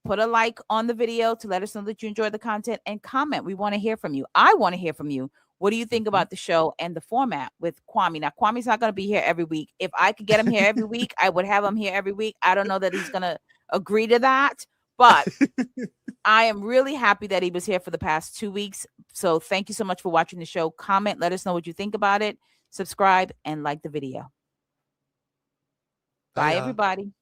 [SPEAKER 4] Put a like on the video to let us know that you enjoyed the content, and comment. We want to hear from you. I want to hear from you. What do you think about the show and the format with Kwame? Now, Kwame's not going to be here every week. If I could get him here every week, I would have him here every week. I don't know that he's going to agree to that, but I am really happy that he was here for the past 2 weeks. So thank you so much for watching the show. Comment, let us know what you think about it. Subscribe and like the video. Bye, everybody.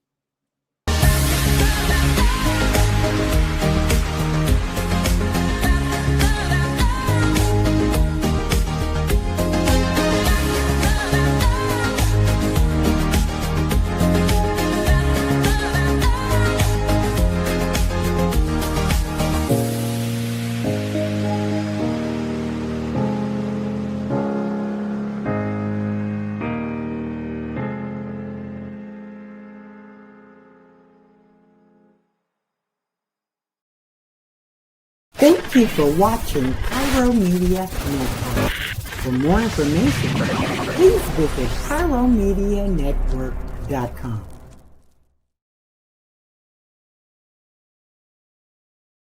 [SPEAKER 1] Thank you for watching Pyro Media Network. For more information, please visit pyromedianetwork.com.